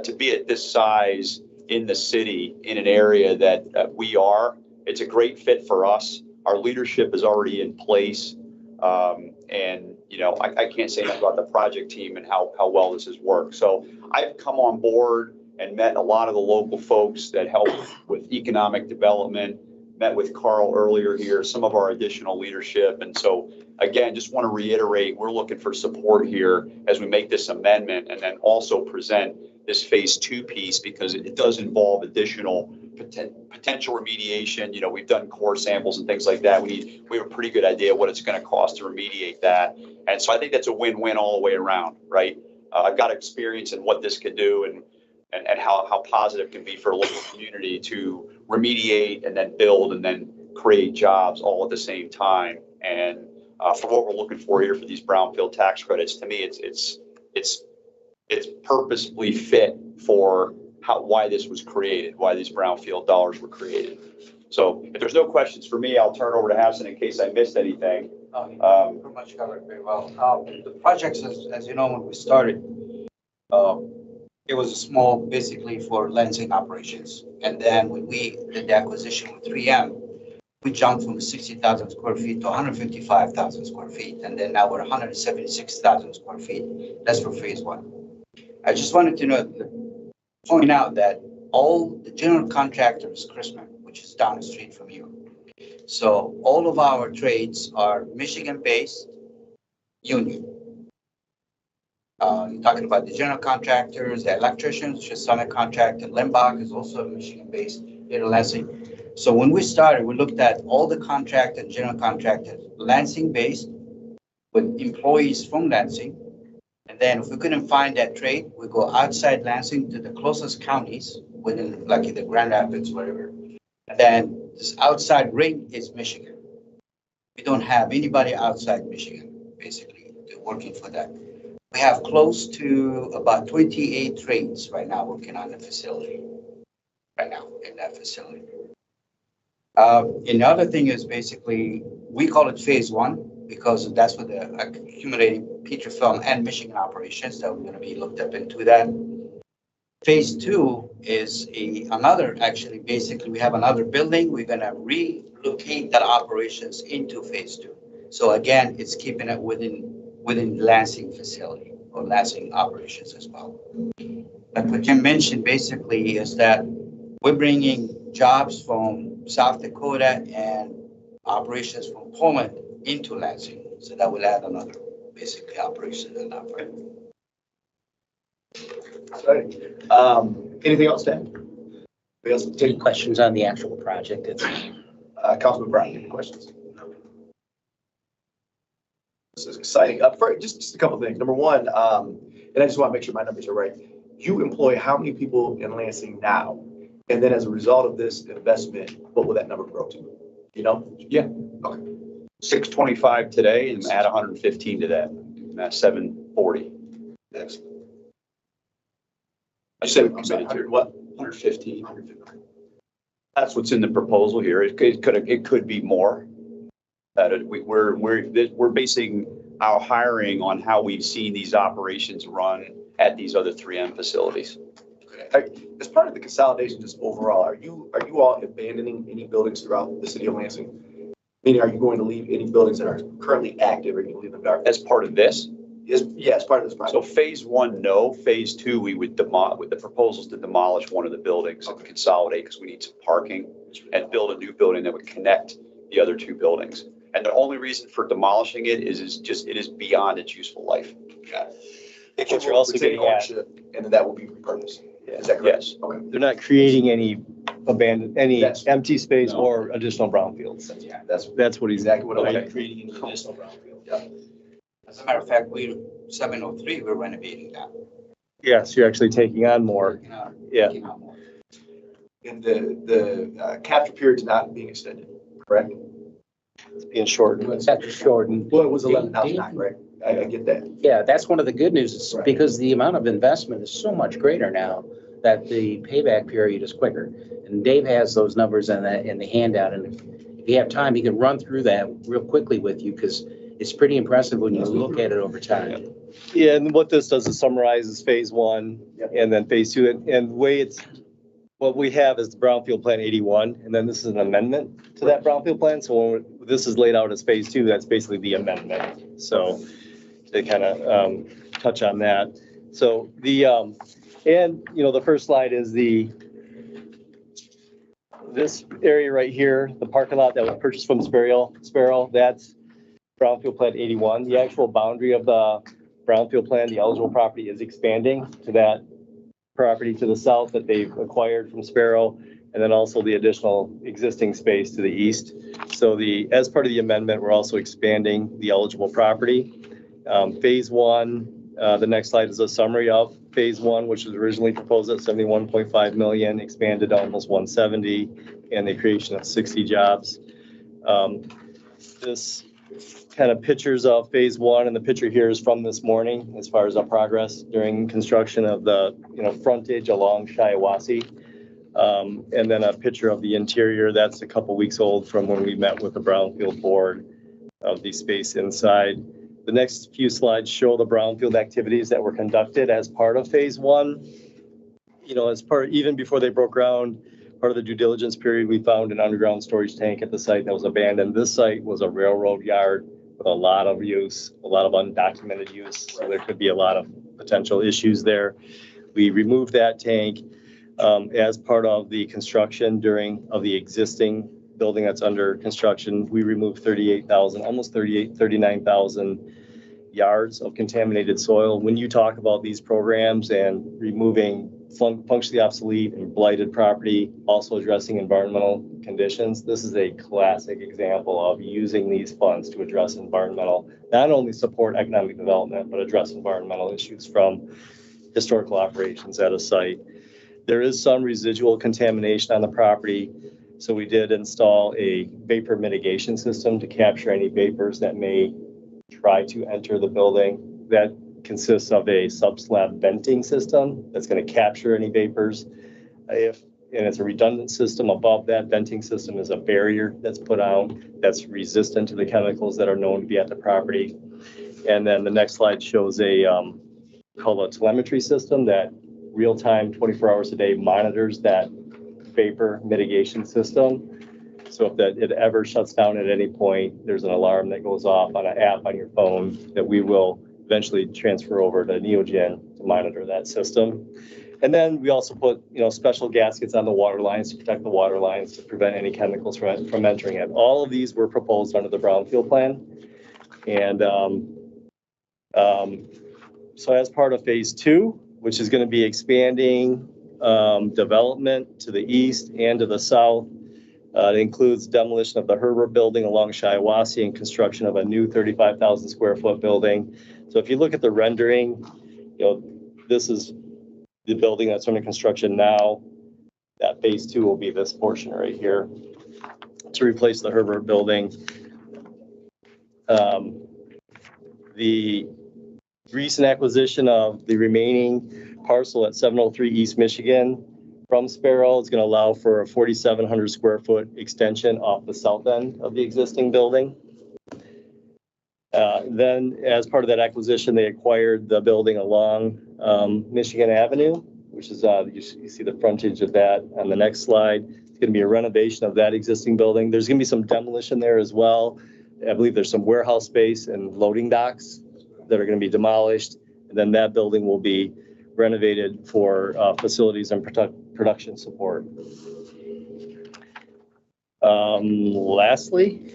Speaker 8: to be at this size in the city, in an area that we are, it's a great fit for us. Our leadership is already in place. And, you know, I can't say enough about the project team and how well this has worked. So I've come on board and met a lot of the local folks that help with economic development, met with Carl earlier here, some of our additional leadership. And so, again, just want to reiterate, we're looking for support here as we make this amendment and then also present this phase 2 piece, because it does involve additional potential remediation. You know, we've done core samples and things like that. We have a pretty good idea what it's going to cost to remediate that. And so I think that's a win-win all the way around, right? I've got experience in what this could do and how positive it can be for a local community to remediate and then build and then create jobs all at the same time. And for what we're looking for here for these brownfield tax credits, to me, it's purposefully fit for why this was created, why these brownfield dollars were created. So if there's no questions for me, I'll turn over to Hassan in case I missed anything.
Speaker 9: Pretty much covered very well. The projects, as you know, when we started, it was a small, basically for Lansing operations. And then when we did the acquisition with 3M, we jumped from 60,000 square feet to 155,000 square feet. And then now we're 176,000 square feet. That's for phase 1. I just wanted to point out that all the general contractors, Chrisman, which is down the street from you. So all of our trades are Michigan-based union. You're talking about the general contractors, the electricians, which is Summit Contract, and Limbach is also Michigan-based here in Lansing. So when we started, we looked at all the contractors, general contractors, Lansing-based with employees from Lansing. And then if we couldn't find that trade, we go outside Lansing to the closest counties within, like either Grand Rapids, whatever. And then this outside ring is Michigan. We don't have anybody outside Michigan, basically, working for that. We have close to about 28 trades right now working on the facility, right now in that facility. And the other thing is basically, we call it phase 1 because that's what the accumulating Petrifilm and Michigan operations that we're going to be looked up into that. Phase 2 is actually, basically, we have another building. We're going to relocate that operations into phase 2. So again, it's keeping it within Lansing facility or Lansing operations as well. Like what Jim mentioned, basically, is that we're bringing jobs from South Dakota and operations from Poland into Lansing. So that will add another, basically, operation and operate.
Speaker 1: Anything else, Dan?
Speaker 7: Any questions on the actual project?
Speaker 1: Councilman Brown, any questions? This is exciting. Just a couple of things. Number one, and I just want to make sure my numbers are right. You employ how many people in Lansing now? And then as a result of this investment, what will that number grow to? You know?
Speaker 8: Yeah.
Speaker 1: Okay.
Speaker 8: 625 today and add 115 to that. That's 740.
Speaker 1: Excellent.
Speaker 8: I said
Speaker 1: I'm sorry, 100 what?
Speaker 8: 115. That's what's in the proposal here. It could be more. We're basing our hiring on how we've seen these operations run at these other 3M facilities.
Speaker 1: Okay. As part of the consolidation, just overall, are you all abandoning any buildings throughout the city of Lansing? Meaning, are you going to leave any buildings that are currently active, or are you going to leave them dark?
Speaker 8: As part of this?
Speaker 1: Yeah, as part of this project.
Speaker 8: So phase 1, no. Phase 2, we would with the proposals to demolish one of the buildings and consolidate because we need some parking and build a new building that would connect the other 2 buildings. And the only reason for demolishing it is it is beyond its useful life.
Speaker 1: Got it. But you're also getting ownership, and then that will be repurposed.
Speaker 8: Yeah.
Speaker 1: Is that correct?
Speaker 8: Yes.
Speaker 1: Okay.
Speaker 10: They're not creating any empty space
Speaker 8: No.
Speaker 10: or additional brownfields.
Speaker 1: Yeah,
Speaker 10: That's what he's.
Speaker 1: exactly what I
Speaker 10: Okay.
Speaker 1: was creating an additional brownfield. Yeah.
Speaker 9: As a matter of fact, 703, we're renovating that.
Speaker 10: Yes, you're actually taking on more. Yeah.
Speaker 9: Taking out more.
Speaker 1: And the capture period's not being extended, correct?
Speaker 10: It's being shortened.
Speaker 7: It's actually shortened.
Speaker 1: Well, it was 11, now it's 9, right? I get that.
Speaker 7: Yeah, that's one of the good news, is because the amount of investment is so much greater now that the payback period is quicker. And Dave has those numbers in the handout, and if you have time, he can run through that real quickly with you, because it's pretty impressive when you look at it over time.
Speaker 10: Yeah, and what this does is summarizes phase one and then phase two. And the way what we have is the Brownfield Plan 81, and then this is an amendment to that Brownfield Plan. So when this is laid out as phase two, that's basically the amendment. So to kind of touch on that. So and the first slide is this area right here, the parking lot that was purchased from Sparrow, that's Brownfield Plan 81. The actual boundary of the Brownfield Plan, the eligible property, is expanding to that property to the south that they've acquired from Sparrow, and then also the additional existing space to the east. So as part of the amendment, we're also expanding the eligible property. Phase one, the next slide is a summary of phase one, which was originally proposed at 71.5 million, expanded to almost 170, and the creation of 60 jobs. This kind of pictures of phase one, and the picture here is from this morning as far as our progress during construction of the frontage along Shiawassee. And then a picture of the interior that's a couple weeks old from when we met with the Brownfield board of the space inside. The next few slides show the brownfield activities that were conducted as part of phase one. Even before they broke ground, part of the due diligence period, we found an underground storage tank at the site that was abandoned. This site was a railroad yard with a lot of use, a lot of undocumented use. So there could be a lot of potential issues there. We removed that tank as part of the construction of the existing building that's under construction. We removed 39,000 yards of contaminated soil. When you talk about these programs and removing functionally obsolete and blighted property, also addressing environmental conditions, this is a classic example of using these funds to address not only support economic development, but address environmental issues from historical operations at a site. There is some residual contamination on the property, so we did install a vapor mitigation system to capture any vapors that may try to enter the building. That consists of a subslab venting system that's going to capture any vapors. And it's a redundant system. Above that venting system is a barrier that's put out that's resistant to the chemicals that are known to be at the property. And then the next slide shows called a telemetry system that real-time 24 hours a day monitors that vapor mitigation system. So if it ever shuts down at any point, there's an alarm that goes off on an app on your phone that we will eventually transfer over to Neogen to monitor that system. And then we also put, special gaskets on the water lines to protect the water lines to prevent any chemicals from entering it. All of these were proposed under the Brownfield Plan. And so as part of phase two, which is going to be expanding development to the east and to the south, it includes demolition of the Herbert building along Shiawassee and construction of a new 35,000 square foot building. So if you look at the rendering, this is the building that's under construction now. That phase two will be this portion right here to replace the Herbert building. The recent acquisition of the remaining parcel at 703 East Michigan from Sparrow is going to allow for a 4,700 square foot extension off the south end of the existing building. Then as part of that acquisition, they acquired the building along Michigan Avenue, which is, you see the frontage of that on the next slide. It's going to be a renovation of that existing building. There's going to be some demolition there as well. I believe there's some warehouse space and loading docks that are going to be demolished. And then that building will be renovated for facilities and production support. Lastly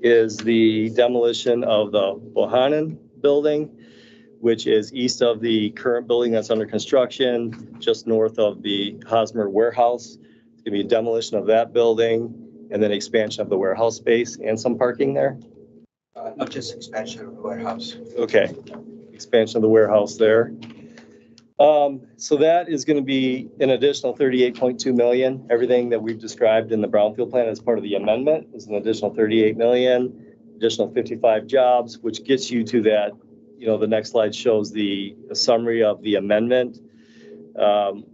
Speaker 10: is the demolition of the Bohannon building, which is east of the current building that's under construction, just north of the Hosmer warehouse. It's going to be demolition of that building and then expansion of the warehouse space and some parking there.
Speaker 9: Not just expansion of the warehouse.
Speaker 10: Okay, expansion of the warehouse there. So that is going to be an additional 38.2 million. Everything that we've described in the Brownfield Plan as part of the amendment is an additional 38 million, additional 55 jobs, which gets you to that, the next slide shows a summary of the amendment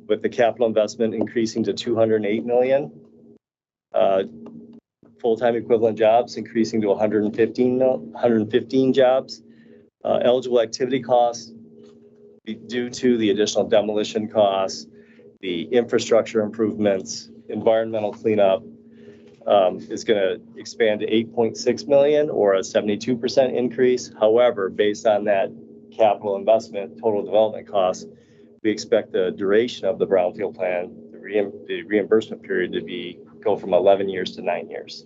Speaker 10: with the capital investment increasing to 208 million. Full-time equivalent jobs increasing to 115 jobs. Eligible activity costs due to the additional demolition costs, the infrastructure improvements, environmental cleanup is going to expand to 8.6 million or a 72% increase. However, based on that capital investment, total development costs, we expect the duration of the brownfield plan, the reimbursement period to go from 11 years to 9 years.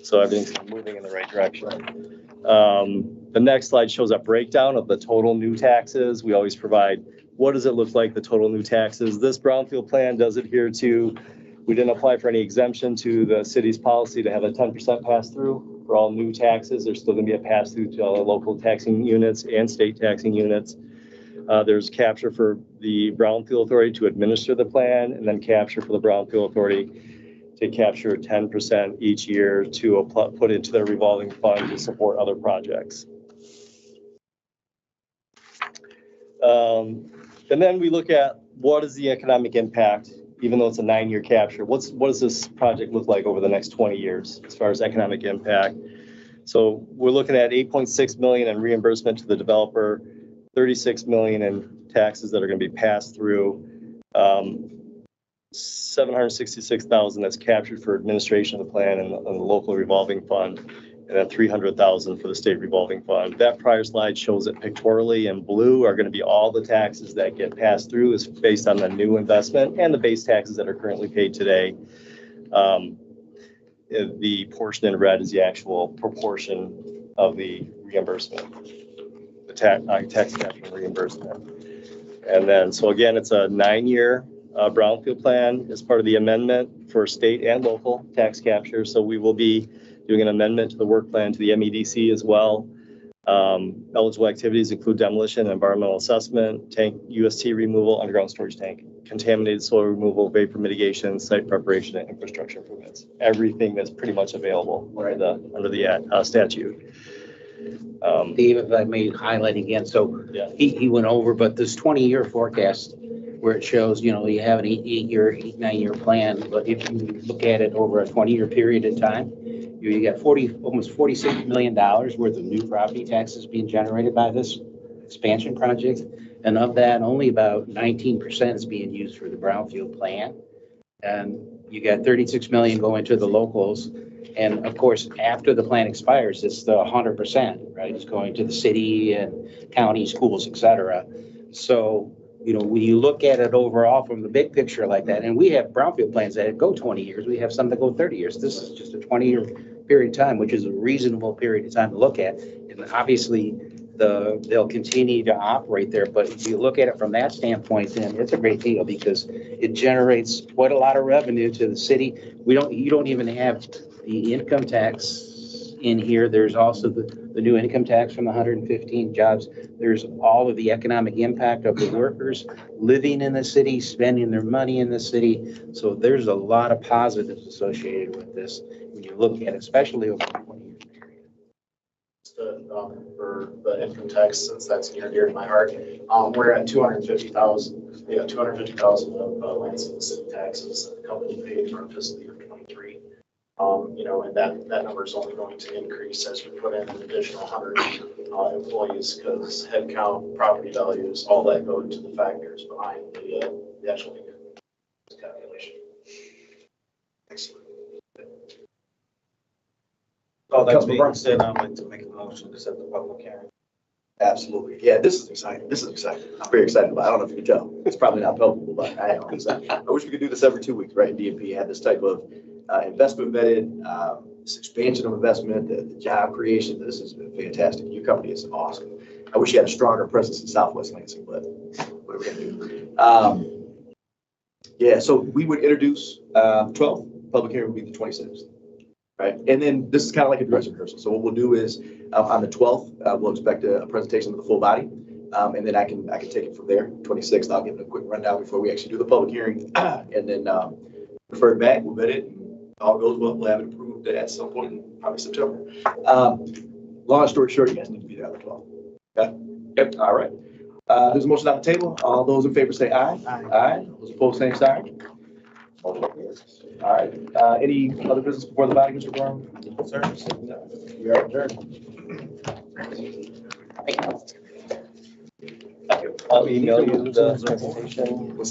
Speaker 10: So everything's moving in the right direction. The next slide shows a breakdown of the total new taxes. We always provide, what does it look like, the total new taxes? This brownfield plan does adhere to, we didn't apply for any exemption to the city's policy to have a 10% pass through for all new taxes. There's still going to be a pass through to all the local taxing units and state taxing units. There's capture for the Brownfield Authority to administer the plan, and then capture for the Brownfield Authority to capture 10% each year to put into their revolving fund to support other projects. And then we look at what is the economic impact, even though it's a 9-year capture. What does this project look like over the next 20 years as far as economic impact? So we're looking at 8.6 million in reimbursement to the developer, 36 million in taxes that are going to be passed through, 766,000 that's captured for administration of the plan and the local revolving fund, and then 300,000 for the state revolving fund. That prior slide shows it pictorially in blue are going to be all the taxes that get passed through is based on the new investment and the base taxes that are currently paid today. The portion in red is the actual proportion of the reimbursement, the tax capture reimbursement. And then, so again, it's a 9-year brownfield plan as part of the amendment for state and local tax capture. So we will be doing an amendment to the work plan to the MEDC as well. Eligible activities include demolition, environmental assessment, tank UST removal, underground storage tank, contaminated soil removal, vapor mitigation, site preparation, and infrastructure improvements. Everything that's pretty much available under the statute.
Speaker 7: Dave, if I may highlight again, so
Speaker 10: Yeah.
Speaker 7: he went over, but this 20-year forecast where it shows, you have an 9-year plan, but if you look at it over a 20-year period of time, you got almost $46 million worth of new property taxes being generated by this expansion project. And of that, only about 19% is being used for the brownfield plan. And you got 36 million going to the locals. And of course, after the plan expires, it's the 100%, right? It's going to the city and county schools, et cetera. So, when you look at it overall from the big picture like that, and we have brownfield plans that go 20 years, we have some that go 30 years. This is just a 20-year period of time, which is a reasonable period of time to look at. And obviously, they'll continue to operate there. But if you look at it from that standpoint, then it's a great deal because it generates quite a lot of revenue to the city. You don't even have the income tax in here. There's also the new income tax from the 115 jobs. There's all of the economic impact of the workers living in the city, spending their money in the city. So there's a lot of positives associated with this when you look at it, especially over a 20-year period.
Speaker 11: For the income tax, since that's near and dear to my heart, we're at 250,000. Yeah, 250,000 of Lansing city taxes that the company paid for fiscal year 23. And that number is only going to increase as we put in an additional 100 employees because headcount, property values, all that go into the factors behind the actual income calculation. Excellent.
Speaker 2: Oh, that's being said, I'd like to make a motion to set the public hearing.
Speaker 1: Absolutely. Yeah, this is exciting. I'm very excited about it. I don't know if you can tell. It's probably not palpable, but I am excited. I wish we could do this every 2 weeks, right? DMP had this type of investment vetted, this expansion of investment, the job creation. This has been fantastic. Your company is awesome. I wish you had a stronger presence in Southwest Lansing, but what are we gonna do? Yeah, so we would introduce 12th. Public hearing would be the 26th. Right, and then this is kind of like a dress rehearsal. So what we'll do is on the 12th, we'll expect a presentation of the full body, and then I can take it from there. 26th, I'll give it a quick rundown before we actually do the public hearing, and then refer it back. We'll vet it. And all goes well, we'll have it approved at some point in probably September. Long story short, you guys need to be there on the 12th. Yep, all right. There's a motion on the table. All those in favor say aye. Aye. Those opposed, same sign. Motion carries. All right, any other business before the body, Mr. Brown? Sir? We are adjourned.
Speaker 10: I'll email you the presentation.
Speaker 1: What's that?